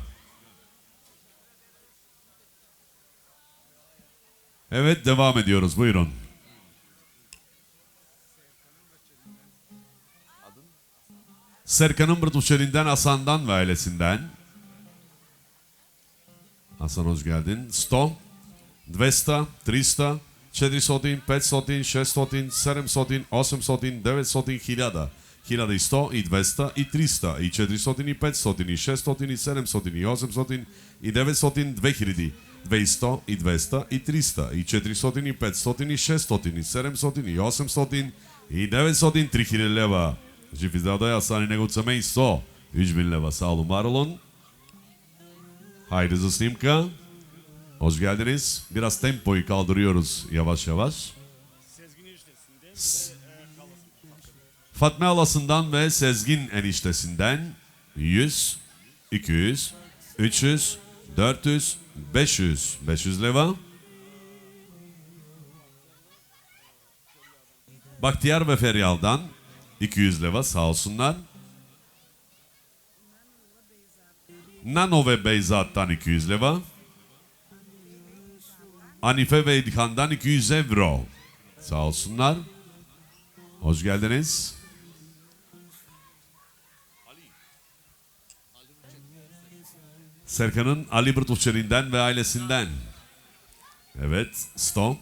Evet, devam ediyoruz. Buyurun. Serkan'ın Bırtuşerinden, Hasan'dan ve ailesinden. Hasan hoş geldin. 100, 200, 300, 400, 500, 600, 700, 800, 900, 1000. 1100, и 200, и 300, и 400, и 500, и 600, и 700, и 800, и 900, 2000. 200, и 200, и 300, и 400, и 500, и 600, и 700, и 800, и 900, 3000 leva. Жив и здрав да е, Асан и неговото семейство. 3000 leva, Sağ olun, var olun. Haydi за снимка. Hoş geldiniz. Biraz tempoyu kaldırıyoruz yavaş yavaş. Fatma halasından ve Sezgin eniştesinden 100, 200, 300, 400, 500. 500 leva. Bahtiyar ve Feryal'dan 200 leva, sağ olsunlar. Nano ve Beyzat'tan 200 leva. Anife ve İlhan'dan 200 euro. Sağ olsunlar. Hoş geldiniz. Serkan'ın Ali Bırtuşerinden ve ailesinden. Evet, 100,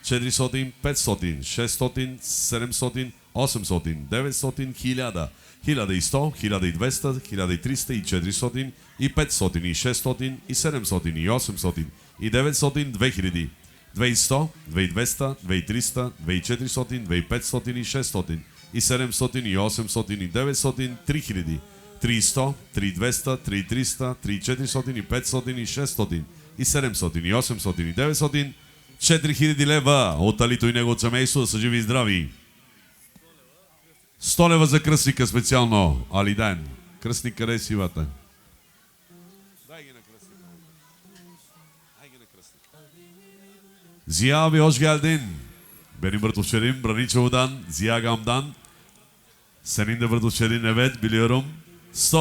200, 300, 400, 500, 600, 700, 800, 900, 1000. 1100, 1200, 1300, и 400, и 500, и 600, и 700, и 800, и 900, 2000. 200, 2200, 2300, 2400, 2500, и 600, и 700, и 800, и 900, 3000. 300, 3200, 3300, 3400, и 500, и 600, и 700, и 800, и 900, 4000 лева от Алито и неговото семейство, да са живи и здрави. 100 лева за кръстника специално. Алиден. Кръстник, къде си, вата? Дай ги на кръстника. Дай ги на кръстника. Ziya abi hoş geldin. Benim Bırtuşerim Braniçov'dan, Ziya Gam'dan. Senin de Bırtuşerin, evet biliyorum. 100,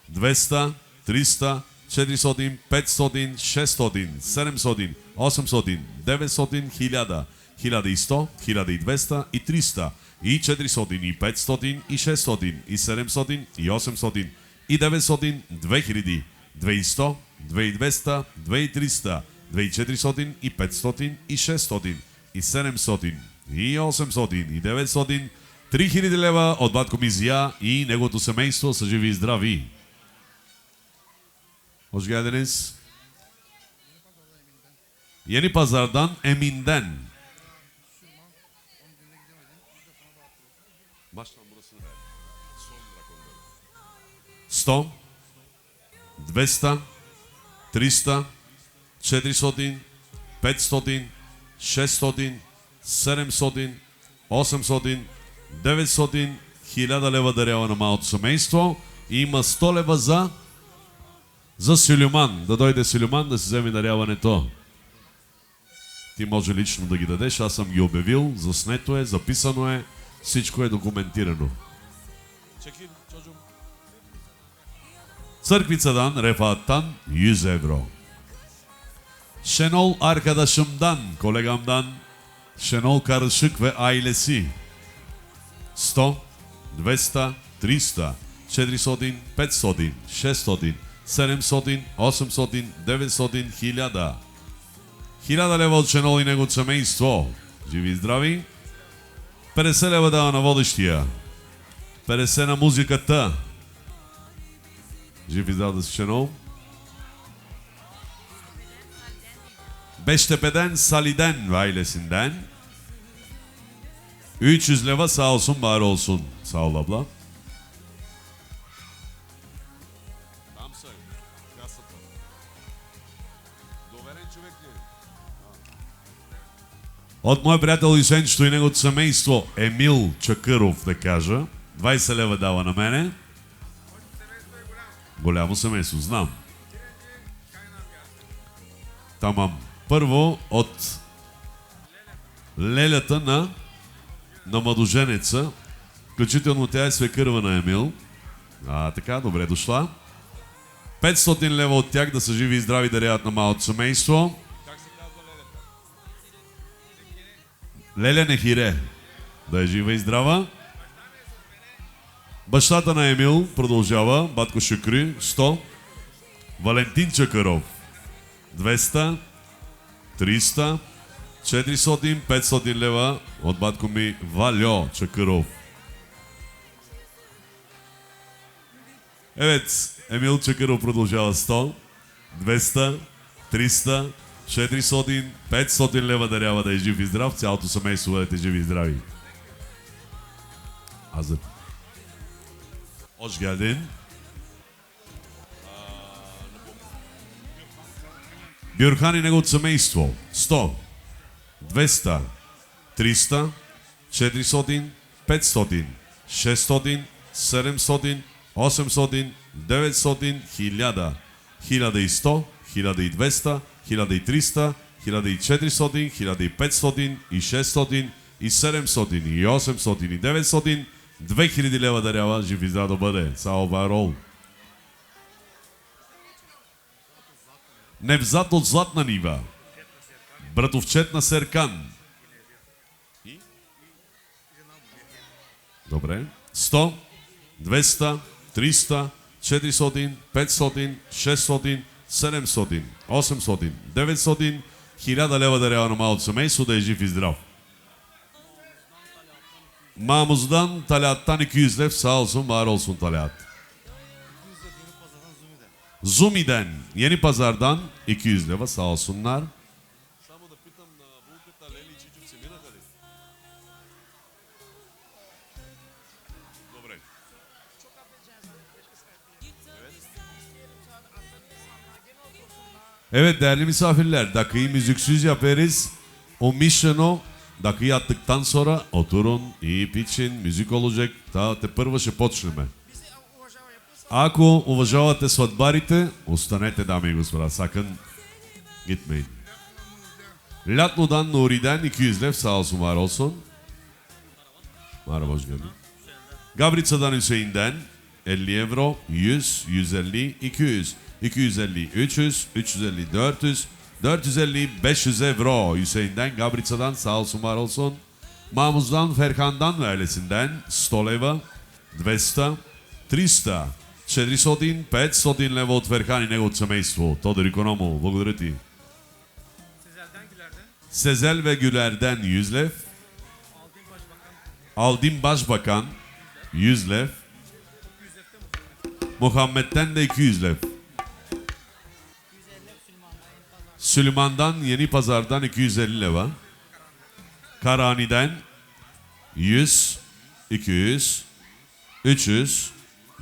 200, 300, 400, 500, 600, 700, 800, 900, 1000. 1100, 1200, и 300, и 400, и 500, и 600, и 700, и 800, и 900, 2000, 200, 2200, 2300, 2400, и 500, и 600, и 700, и 800, и 900, 3000 лева от батко ми Зия и неговото семейство са живи и здрави. Hoş geldiniz. Yeni Pazar'dan Emin'den. Baştan burasını ver. 100, 200, 300, 400, 500, 600, 700, 800, 900, 1000 лева дарява на малото семейство. И има 100 лева за Сюлюман. Да дойде Сюлюман да си вземе даряването. Ти може лично да ги дадеш, аз съм ги обявил, заснето е, записано е, всичко е документирано. Църквицадан, Рефаттан 100 евро. Şenol arkadaşımdan, kolegamdan Şenol Karışık ve ailesi 100, 200, 300, 400, 500, 600, 700, 800, 900, 1000. 1000 лева от Шенол и неговото семейство. Живи и здрави. 50 лева дава на водещия. 50 на музиката. Живи и здрави да си Шенол. Beştepe'den Saliden ve ailesinden 300 leva sağ olsun var olsun. Sağ ol abla. От мой приятел Исенчето и неговото семейство Емил Чакъров, да кажа. 20 лева дава на мене. Голямо семейство, знам. Тамам. Първо от лелята на младоженеца, включително тя е свекърва на Емил. Така, добре дошла. 500 лева от тях да са живи и здрави даряват на малото семейство. Как се казва лелята? Леля Нехире. Да е жива и здрава. Бащата на Емил продължава. Батко Шукри, 100. Валентин Чакъров, 200. 300, 400, 500 лева от батко ми Вальо Чакъров. Емил Чакъров продължава 100, 200, 300, 400, 500 лева дарява да е жив и здрав. Цялото семейство бъдете живи и здрави. Hoş geldin. Бюрхан и неговото семейство 100, 200, 300, 400, 500, 600, 700, 800, 900, 1000, 1100, 1200, 1300, 1400, 1500 и 600 и 700 и 800 и 900, 2000 лева дарява, жив и здрав да бъде. Сао Вайрол. Невзат от Златна Нива. Братовчет на Серкан. Добре. 100, 200, 300, 400, 500, 600, 700, 800, 900, 1000 лева дарява на малото семейство да е жив и здрав. Мамуздан Талиаттан 200 лев sağ olsun var olsun Talat. Zumi'den Yeni Pazar'dan 200 leva sağ olsunlar. Само да питам на булката Лели и Чичо се минаха ли? Добре. Evet değerli misafirler, dakikayı müziksiz yaparız. O misyonu dakikayı attıktan sonra oturun, yiyip için, müzik olacak. Та те първа ще почнем. Ако уважавате сватбарите, останете, дами и господа. Sakın gitmeyin. Lятнодан Nuri'den 200 lef sağ olsun var olsun. Merhaba, hoş geldin. Gabrica'dan Hüseyin'den 50 euro, 100, 150, 200, 250, 300, 350, 400, 450, 500 euro. Hüseyin'den, Gabrica'dan sağ olsun var olsun. Mahmuz'dan, Ferhan'dan ve ailesinden 100 leva, 200, 300, 400, 500 лева от Ферхан и неговото семейство. Тодор Икономов, благодаря ти. Sezel ve Güler'den 100 lef. Aldin Başbakan 100 lef. Muhammed'den de 200 lef. Süleyman'dan Yeni Pazar'dan 250 leva. Karani'den 100, 200, 300,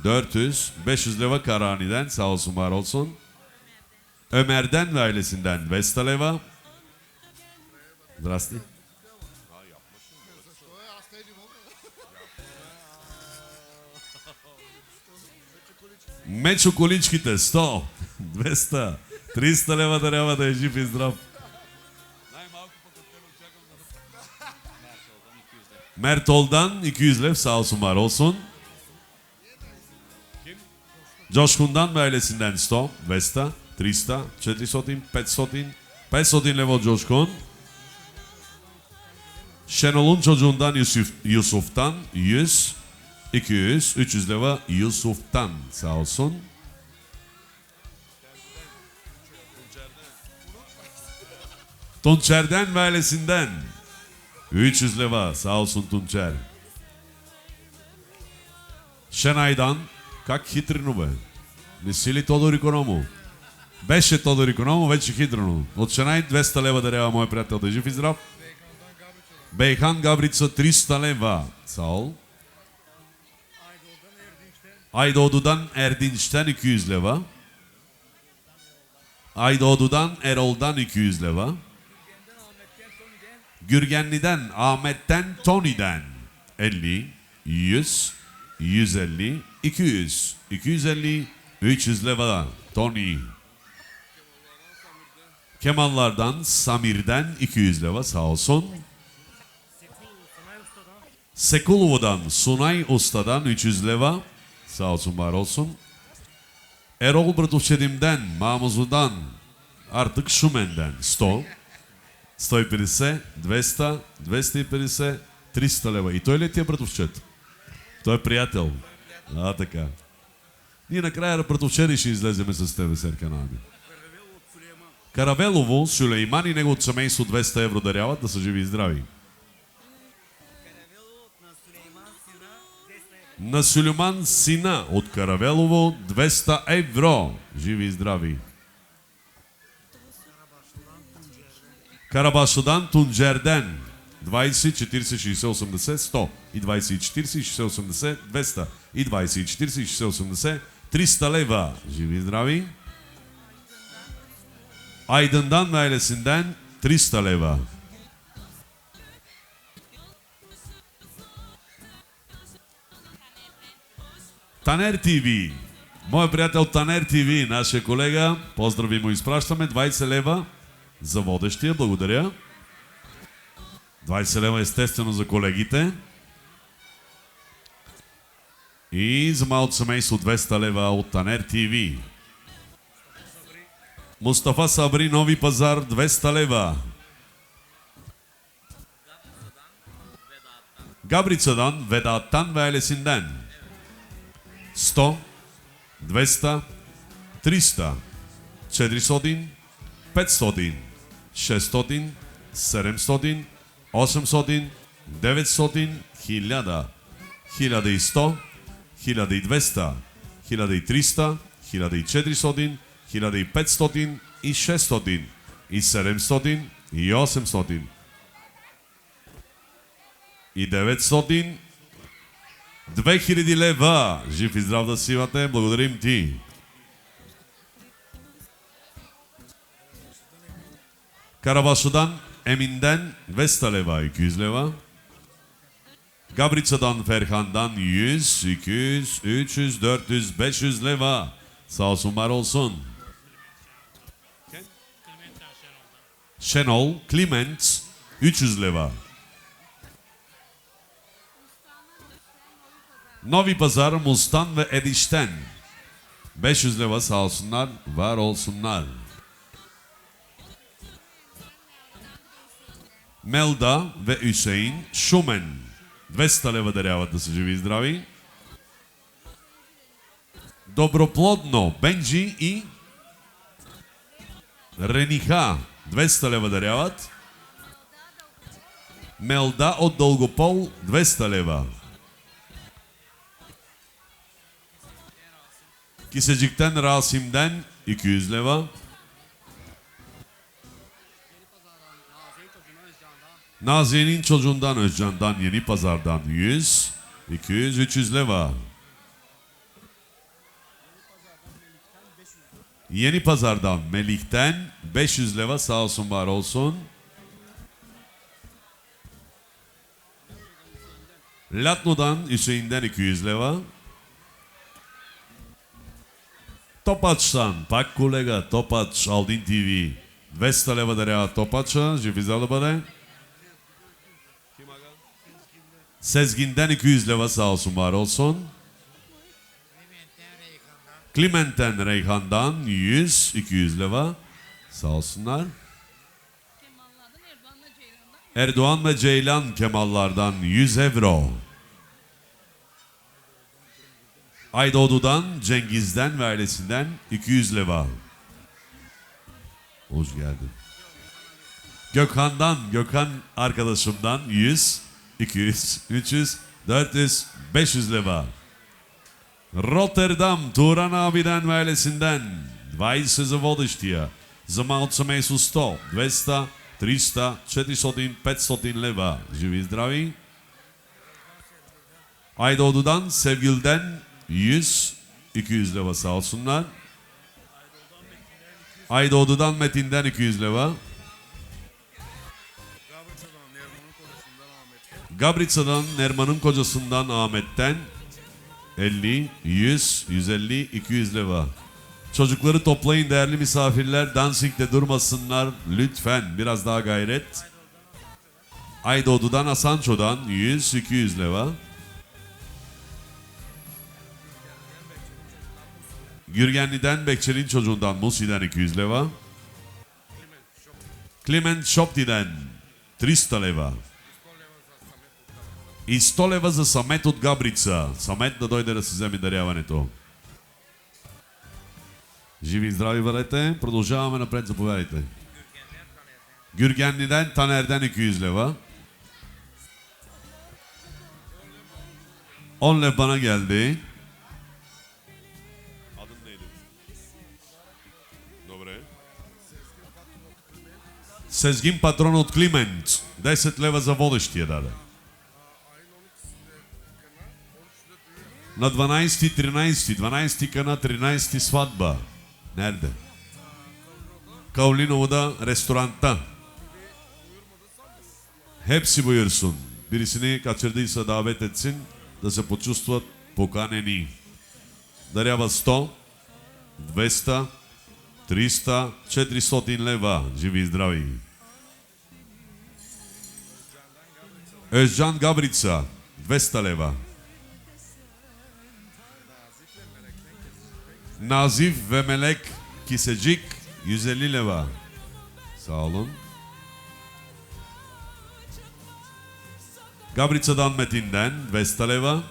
400, 500 leva Karani'den sağ olsun var olsun. Ömer'den ve ailesinden Vesta leva. Здрасти. Мечо количките 100, 200, 300 лева дарява да е жив и здрав. Mertol'dan 200 lef sağ olsun var olsun. Coşkun'dan ve ailesinden 100, Vesta, 300, 400, 500, 500 leva Coşkun. Şenol'un çocuğundan Yusuf'tan 100, 200, 300 leva Yusuf'tan sağ olsun. Tunçer'den ve ailesinden 300 leva sağ olsun Tunçer. Шенайдан, как хитрено бе. Не си ли Тодор Икономо? Беше Тодор Икономо, вече хитрено. От Шенай 200 лева дарява мой приятел, да е жив и здрав. Бейхан Габрица 300 лева. Саул. Aydoğdu'dan Erdinç'ten 200 leva. Aydoğdu'dan Erol'dan 200 leva. Gürgenli'den Ahmet'ten Tony'den 50, 100, 150, 200, 250, 300 leva Tony. Kemallardan Samir'den 200 leva sağ olsun. Sekulovo'dan Sunay Usta'dan 300 leva sağ olsun var olsun. Erol Bratuvçedim'den Mamuzlu'dan artık Şumen'den 100, 150, 200, 250, 300 лева. И той ли ти е братовчет? Той е приятел. Така. Ние накрая братовчери ще излеземе с тебе, Серкан Аби. Каравелово, Сюлейман и неговото семейство 200 евро даряват, да са живи и здрави. На Сюлейман сина от Каравелово 200 евро. Живи и здрави. Карабашlı'dan Tuncer'den 20, 40, 60, 80, 100 и 20, 40, 60, 80, 200 и 20, 40, 60, 80, 300 leva. Живи и здрави. Aydın'dan ve ailesinden 300 leva. Танер ТВ. Моят приятел Танер ТВ, нашия колега, поздрави му изпращаме, 20 лева за водещия, благодаря. 20 лева естествено за колегите. И за малото семейство 200 лева от Танер ТВ. Мустафа Сабри, Нови пазар, 200 лева. Gabrica'dan, Vedat'tan ve ailesinden 100, 200, 300, 400, 500, 600, 700, 800, 900, 1000, 1100, 1200, 1300, 1400, 1500 и 600, и 700, и 800, и 900, 2000 лева. Жив и здрав да си имате. Благодарим ти. Karabaslı'dan Emin'den 200 leva, 200 leva. Gabrica'dan Ferhan'dan 100, 200, 300, 400, 500 leva. Sağ olsun var olsun. Şenol, Clement 300 leva. Novi Pazar, Mustan ve Ediş'ten 500 leva sağ olsunlar, var olsunlar. Melda ve Hüseyin Şumen 200 лева даряват, да са живи и здрави. Доброплодно Бенджи и Рениха 200 лева даряват. Мелда от Дългопол 200 лева. Kisecik'ten Rasim'den 200 leva. Naziye'nin çocuğundan Özcan'dan Yeni Pazar'dan 100, 200, 300 leva. Yeni Pazar'dan Melik'ten 500 leva sağ olsun var olsun. Latno'dan Hüseyin'den 200 leva. Topaç'tan пак колега Топач Алдин ТВ 200 лева дарява Топача, жив и здрав да бъде. Sezgin'den 200 leva sağ olsun var olsun. Clement'ten Reyhan'dan 100, 200 leva sağ olsunlar. Erdoğan ve Ceylan Kemallardan 100 euro. Aydoğdu'dan, Cengiz'den ve ailesinden 200 leva. Hoş geldin. Gökhan arkadaşımdan 100, 200, 300, 400, 500 leva. Rotterdam, Turan abiden ve ailesinden 20 за водещия. За малото семейство 100, 200, 300, 400, 500 leva. Живи и здрави. Aydoğdu'dan, Sevgili'den 100, 200 leva sağ olsunlar. Aydoğdu'dan, Metin'den 200 leva. Gabritsa'dan, Nerman'ın kocasından Ahmet'ten 50, 100, 150, 200 leva. Çocukları toplayın değerli misafirler. Dansing'de durmasınlar. Lütfen biraz daha gayret. Aydoğdu'dan, Asanço'dan 100, 200 leva. Gürgenli'den, Bekçel'in çocuğundan Musi'den 200 leva. Clement Шопти'den 300 leva. И 100 лева за Самет от Габрица. Самет да дойде да си вземе даряването. Живи и здрави бъдете. Продължаваме напред, заповядайте. Gürgenli'den, Taner'den 200 leva. 10 lev bana geldi. Adın neydi? Добре. Сезгин Патрон от Климент. 10 лева за водещия даде. На 12, 13, 12 кана, 13 сватба. Nerede? Kavlinova'da restoranda. Hepsi buyursun. Birisini kaçırdıysa davet etsin da se почувстват поканени. Дарява 100, 200, 300, 400 лева. Живи и здрави. Özcan Gabrica 200 leva. Nazif ve Melek Kisecik 150 leva. Sağ olun. Gabrica'dan Metin'den 200 leva.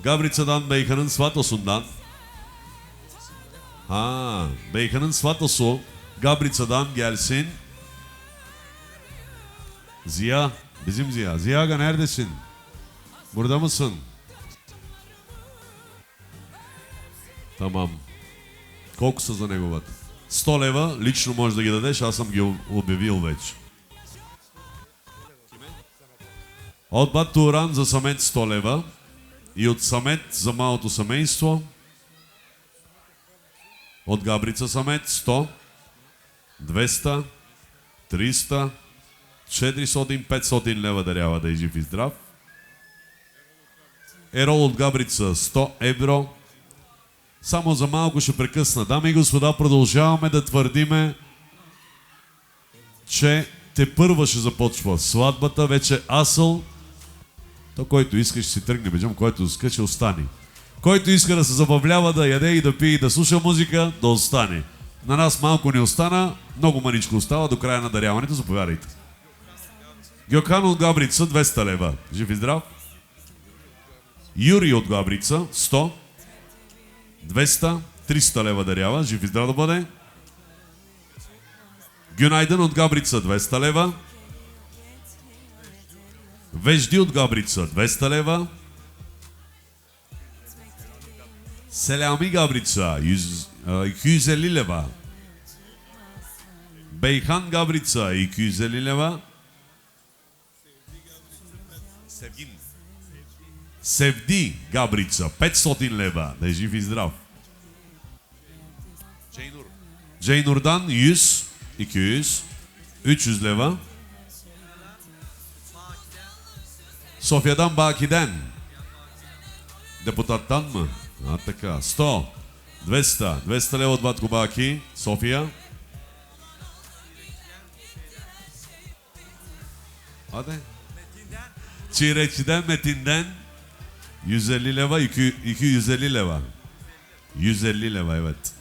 Gabrica'dan Beykan'ın Svatos'undan. Beykan'ın Svatosu Gabrica'dan gelsin. Ziya, bizim Ziya. Ziyaga neredesin? Burada mısın? Tamam. Колко са за неговата? 100 лева, лично може да ги дадеш, аз съм ги обявил вече. От Бат Туран за Самет 100 лева и от Самет за малото семейство. От Габрица Самет 100, 200, 300, 400, 500 лева дарява да е жив и здрав. Ерол от Габрица 100 евро. Само за малко ще прекъсна. Дами и господа, продължаваме да твърдиме, че тепърва ще започва сватбата. Вече асъл. То, който иска, ще си тръгне бежам, който иска, ще остане. Който иска да се забавлява, да яде и да пие и да слуша музика, да остане. На нас малко не остана, много маничко остава до края на даряването. Заповядайте. Гьокан от Габрица 200 лева. Жив и здрав. Юрий от Габрица 100, 200, 300 лева дарява. Жив и здрав да бъде. Günaydın от Габрица 200 лева. Вежди от Габрица 200 лева. Селями Габрица 250 лева. Бейхан Габрица 250 лева. Sevdi Gabrica 500 leva. Da e жив и здрав. Ceynur'dan 100, 200, 300 leva. Sofya'dan Baki'den. Депутаттан mı? Ha така. 100, 200, 200 leva от Батко Баки. София. Hadi. Çiğrekçiden Metin'den 150 leva, 250 leva. 150 leva evet.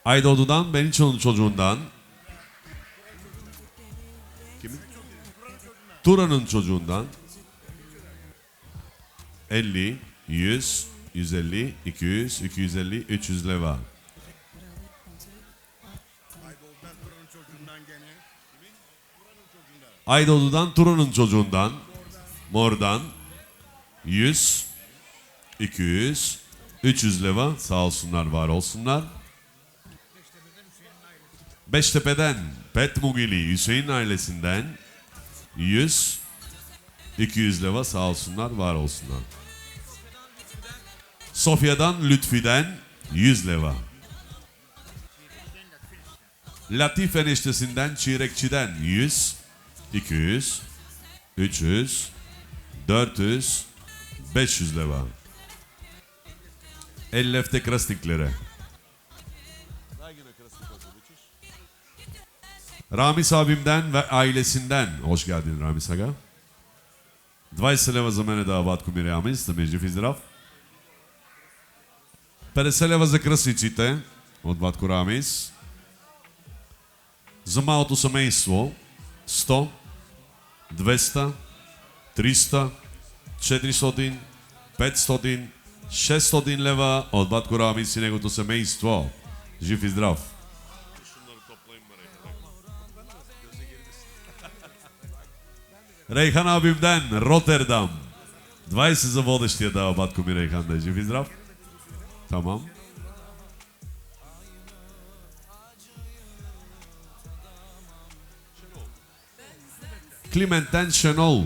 Aydoğdu'dan, Beniço'nun çocuğundan. Kimin? Turan'ın çocuğundan 50, 100, 150, 200, 250, 300 leva. Aydoğdu'dan Turan'ın çocuğundan Mor'dan 100, 200, 300 leva. Sağ olsunlar, var olsunlar. Beştepe'den Pet Mugili Hüseyin ailesinden 100, 200 leva. Sağ olsunlar, var olsunlar. Sofya'dan Lütfi'den 100 leva. Latif eniştesinden Çirekçi'den 100, 200, 300, 400, 500 leva. Ellefte krasniklere. Ramiz abimden ve ailesinden. Hoş geldin Ramiz aga. 20 лева за мене да батко ми Рямис, да ми е жив и здрав. 50 лева за кръстниците от батко Рамис. За малото семейство 100, 200, 300, 400, 500, 600 лева от батко Рамис и неговото семейство. Жив и здрав. Reyhan abimden Rotterdam. 20 за водещия дава батко ми Рейхан, да е жив и здрав. Tamam. Clement'ten Şenol.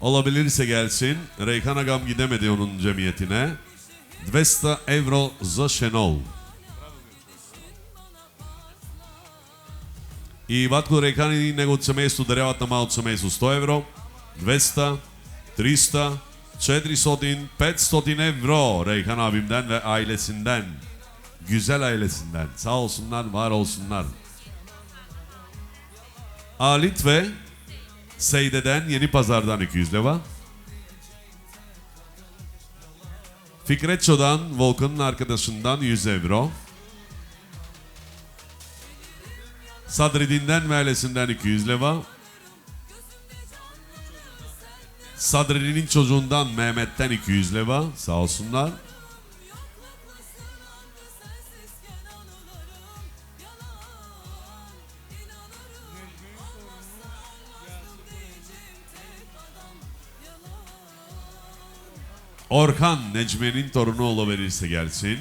Olabilirse gelsin. Reyhan agam gidemedi onun cemiyetine. 200 euro za Şenol. И Ватко Рейхан и неговото семейство даряват на малото семейство 100 евро, 200, 300, 400, 500 euro Reyhan abimden ve ailesinden. Güzel ailesinden. Sağ olsunlar, var olsunlar. Alit ve Seyde'den Yeni Pazar'dan 200 leva. Fikretço'dan Volkan'ın arkadaşından 100 euro. Sadreddin'den ve ailesinden 200 leva. Sadreddin'in çocuğundan Mehmet'ten 200 leva. Sağ olsunlar. Orhan Necmi'nin torunu olabilirse gelsin.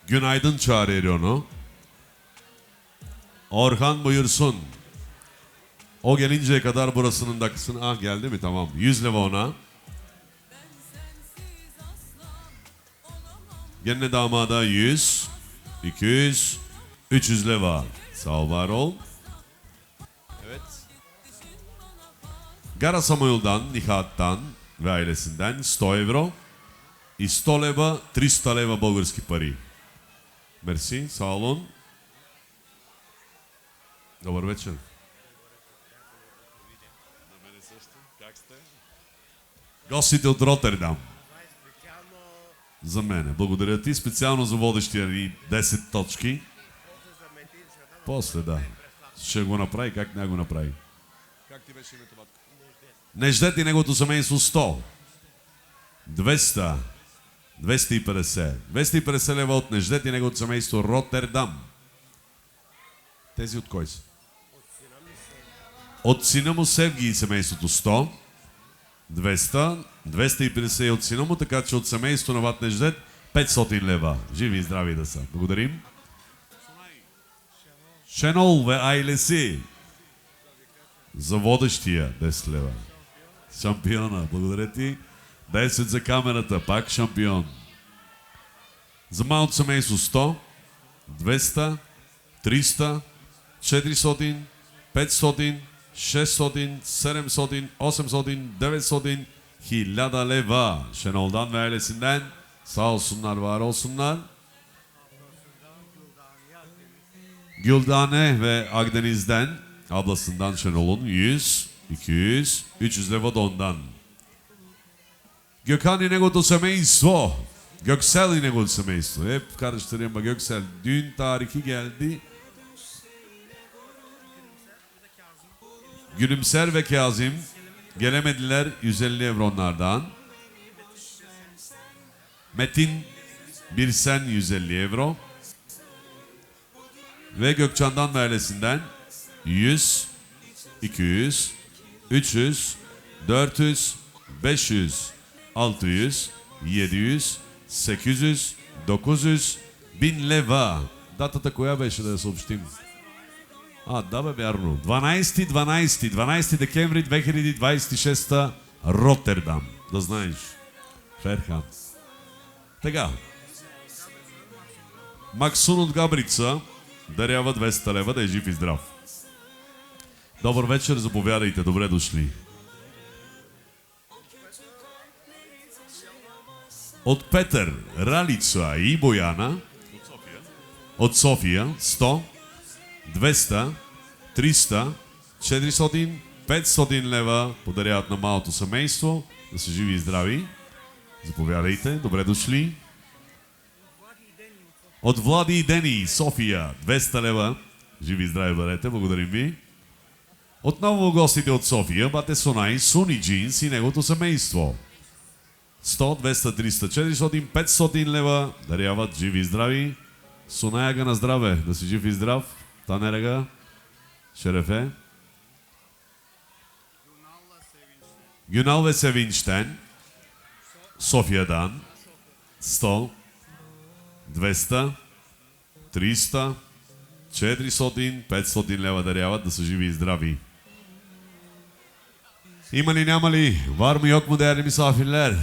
Günaydın çağırıyor onu. Orhan buyursun. O gelinceye kadar burasının dakısını... Ah geldi mi? Tamam. 100 leva ona. Gene damada 100, 200, 300 leva. Sağ ol, var ol. Evet. Гара Самуил'dan, Nihat'tan ve ailesinden 100 euro. И 100 лева, 300 лева български пари. Мерси, sağ olun. Добър вечер. Гостите от Роттердам. За мене. Благодаря ти. Специално за водещия ни 10 точки. После, да. Ще го направи. Как не го направи? Как ти беше името, батко? Неждет и неговото семейство 100. 200. 250. 250 лева от Неждет и неговото семейство Роттердам. Тези от кой са? От сина му Севги и семейството 100. 200. 250 от сина му, така че от семейство на Ват Неждет 500 лева. Живи и здрави да са. Благодарим. Шенол ve ailesi. За водещия 10 лева. Шампиона. Благодаря ти. 10 за камерата, пак шампион. За малото семейство 100, 200, 300, 400, 500, 600, 700, 800, 900, 1000 leva. Şenol'dan ve ailesinden sağ olsunlar, var olsunlar. Güldane ve Akdeniz'den ablasından Şenol'un 100, 200, 300 leva da ondan. Gökhan и неговото семейство. Göksel и неговото семейство. Hep karıştırayım bak Göksel. Düğün tarihi geldi. Gülümser ve Kazım gelemediler 150 euro onlardan. Metin Birsen 150 euro. Ve Gökçan'dan ve ailesinden 100, 200, 300, 400, 500, 600, 700, 800, 900, 1000 лева. Датата коя беше да я съобщим? Да бе, вярно. 12 декември 2026 Роттердам. Да знаеш. Ферхан. Така. Максун от Габрица дарява 200 лева, да е жив и здрав. Добър вечер, заповядайте, добре дошли. От Петър, Ралица и Бояна, от София, 100, 200, 300, 400, 500 лева подаряват на малото семейство, да са живи и здрави. Заповядайте, добре дошли. От Влади и Дени, София, 200 лева, живи и здрави бъдете, благодарим ви. Отново гостите от София, бате Сонай, Суни Джинс и неговото семейство. 100, 200, 300, 400, 500 лева даряват живи и здрави. Сонаяга на здраве, да си жив и здрав. Танерега, Шерефе. Гюналве Севинштен, Софиядан, 100, 200, 300, 400, 500 лева даряват, да са живи и здрави. Има ли, няма ли? Var mı yok mu değerli misafirler?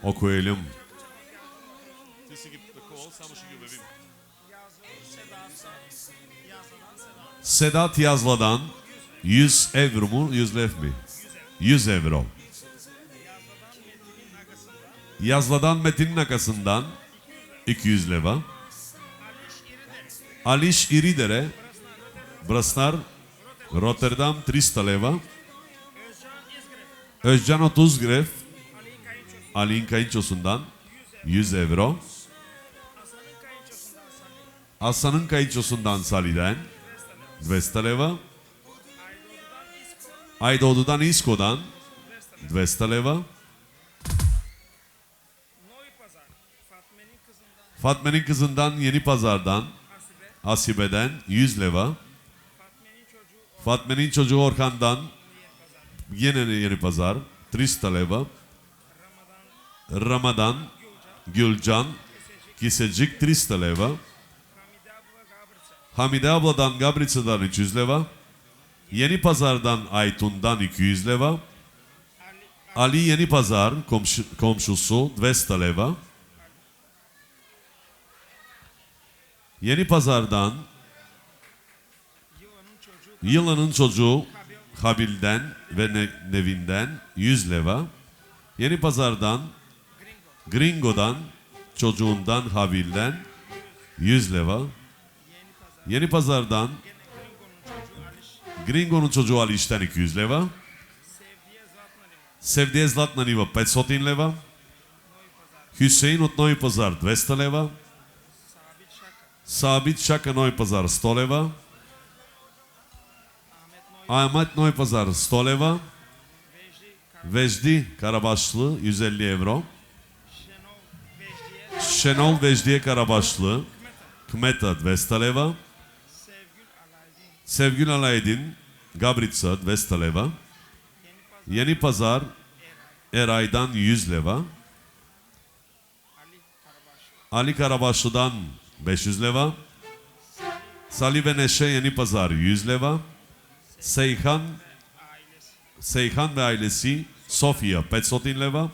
Okuyalım. Sedat Yazla'dan 100 euro mu, 100 lev mi? 100 euro. Yazla'dan Metin'in akasından 200 leva. Aliş İridere, Brasnar, Rotterdam 300 leva. Özcan Otuzgrev, Ali'nin kayınçosundan 100 euro. Hasan'ın kayınçosundan Salih'den 200 leva. Aydoğdu'dan İsko'dan 200 leva. Fatme'nin kızından Yeni Pazar'dan Hasibe'den 100 leva. Fatme'nin çocuğu Orkan'dan yine Yeni Pazar 300 leva. Ramadan Gülcan Kisecik 300 leva. Hamide abladan Gabrica'dan 300 leva. Yeni Pazar'dan Aytun'dan 200 leva. Ali Yeni Pazar komşusu 200 leva. Yeni Pazar'dan Yılan'ın çocuğu Habil'den ve Nevin'den 100 leva. Yeni Pazar'dan Gringo'dan çocuğundan Habil'den 100 leva. Yeni Pazar'dan Gringo'nun çocuğu Aliş'ten 200 leva. Sevdiye Zlatna Niva 500 leva. Hüseyin от Нови Пазар 200 лева. Sabit Шака Нови Пазар 100 лева. Ahmet Нови Пазар 100 лева. Vejdi Karabaşlı 150 euro. Şenol Vejdiye Karabaşlı Kmeta 200 leva. Sevgül Alaydin Gabrica 200 leva. Yeni Pazar Eray'dan 100 leva. Ali Karabaşlı'dan 500 leva. Salih ve Neşe Yeni Pazar 100 leva. Seyhan ve ailesi Sofia 500 leva.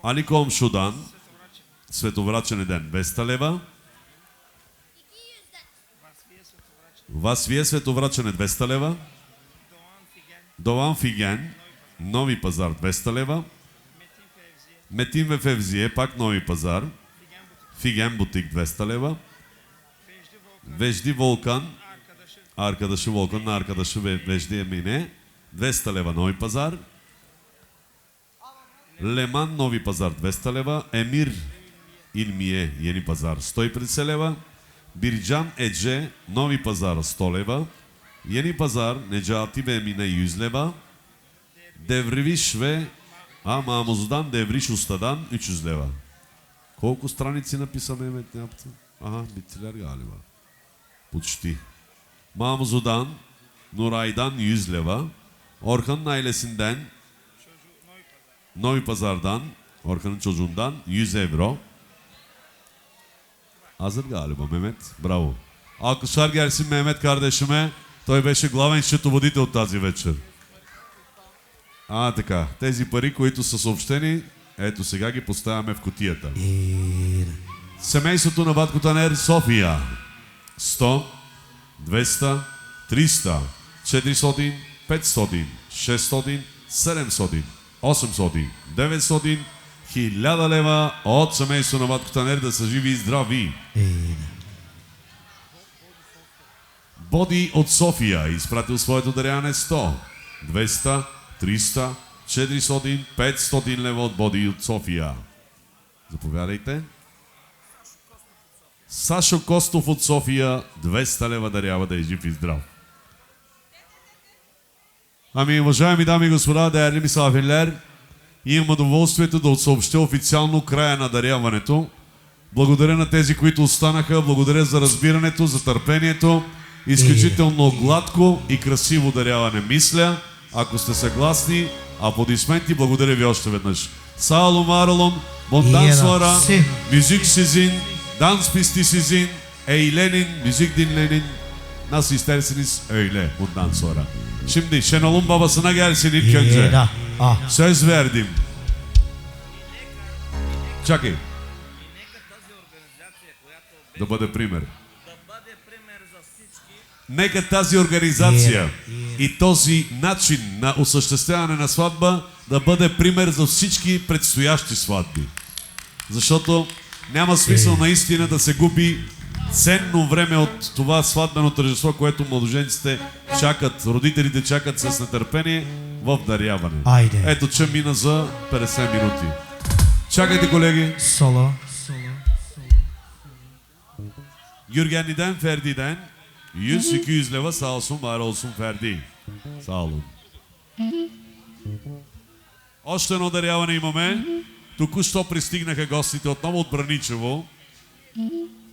Ali komşudan Световраченеден 200 лева. Васвие Световрачене 200 лева. Дован Фиген Нови Пазар 200 лева. Метин в Февзие пак Нови Пазар. Фиген Бутик 200 лева. Вежди Волкан arkadaşı Volkan'ın arkadaşı Vejdi Emine 200 leva Нови Пазар. Леман Нови Пазар 200 лева. Емир Илмие, Йени пазар 150 лева. Бирджан Едже, Нови пазар 100 лева. Yeni Pazar, Necati ve Emine 100 leva. Devriş ve Mahmuz'dan Devriş Usta'dan 300 leva. Колко страници написа Мehmet, ne yaptı? Aha, bittiler galiba. Почти. Mahmuz'dan, Nuray'dan 100 leva. Orkan'ın ailesinden, Novi Pazar'dan, Orkan'ın çocuğundan 100 euro. Hazır galiba Mehmet. Bravo. Alkışlar gelsin Mehmet kardeşime. Той беше главен счетоводител тази вечер. Така, тези пари, които са съобщени, ето сега ги поставяме в кутията. Семейството на Батко Танер, София. 100, 200, 300, 400, 500, 600, 700, 800, 900, 1000 лева от семейството на Батко Танер, да са живи и здрави. Боди от София изпратил своето даряване 100, 200, 300, 400, 500 лева от Боди от София. Заповядайте. Сашо Костов от София 200 лева дарява, да е жив и здрав. Ами, уважаеми дами и господа, даяли мисафирлер, имам удоволствието да съобщя официално края на даряването. Благодаря на тези, които останаха, благодаря за разбирането, за търпението. Изключително гладко и красиво даряване, мисля. Ако сте съгласни, аплодисменти, благодаря ви още веднъж. Sağ olun, bundan sonra müzik sizin, dans pisti sizin, eğlenin, müzik dinlenin. Nasıl isterseniz öyle bundan sonra. Şimdi Şenol'un babasına gelsin ilk önce. Söz verdim. Чакай. Да бъде пример. Нека тази организация и този начин на осъществяване на сватба да бъде пример за всички предстоящи сватби. Защото няма смисъл наистина да се губи ценно време от това сватбено тържество, което младоженците чакат, родителите чакат с нетърпение в даряване. Айде. Ето, че мина за 50 минути. Чакайте, колеги. Соло. Gürgenli'den Ferdi'den 100-200 leva sağ olsun, var olsun Ferdi. Sağ olun. Още едно даряване имаме. Току-що пристигнаха гостите отново от Браничево.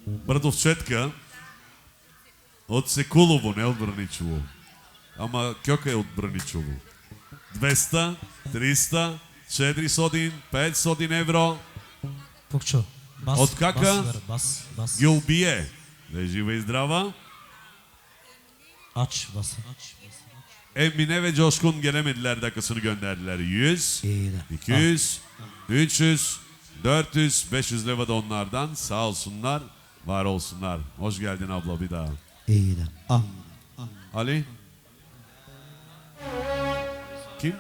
Братовчетка от Секулово, не от Браничево. Ама Кьока е от Браничево. 200, 300, 400, 500 евро. Пукчо. От кака Гюлбие. Да е жива и здрава. Aç basın. Emine ve Coşkun gelemediler, dakikasını gönderdiler. 100, 200, 300, 400, 500 leva da onlardan. Sağ olsunlar, var olsunlar. Hoş geldin abla bir daha. İyi de. Ali? Kim?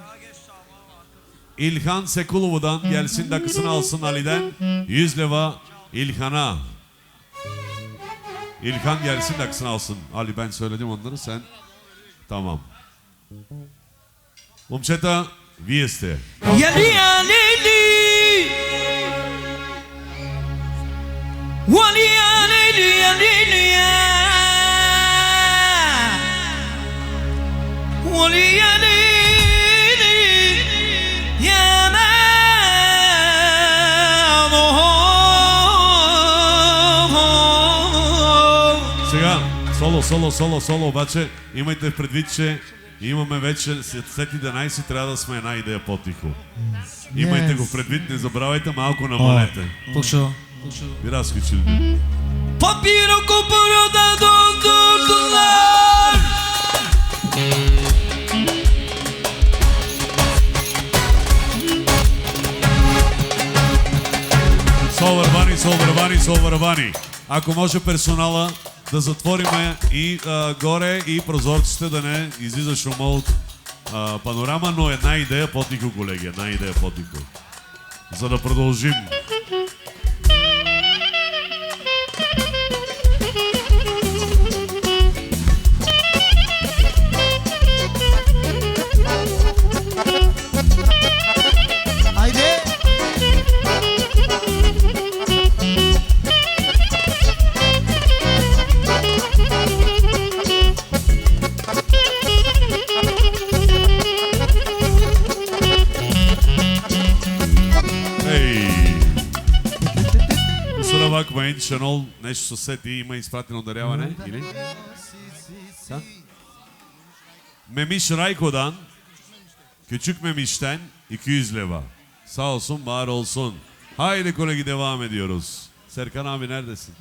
İlhan Sekulovu'dan gelsin, dakikasını alsın Ali'den. 100 leva İlhan'a. İlhan gelsin, dakikasını alsın. Ali, ben söyledim onları, sen. Tamam. Момчета, вие сте. Сега, соло, обаче имайте предвид, че имаме вече след 11, трябва да сме една идея по-тихо. Имайте го предвид, не забравяйте, малко намалете. Пушо. Biraz küçüldü. Papiro kopuru da doldurdular. Сол вървани. Ако може персонала да затвориме и горе и прозорците, да не излиза шума от панорама, но една идея по-тихо, колеги, една идея по-тихо. За да продължим. Haydi. Шанол нещо сети, има изпратено даряване, или? Да? Мемиш Райко'dan Küçük Memiş'ten 200 lira. Sağ olsun, var olsun. Haydi kolegi devam ediyoruz. Serkan abi neredesin?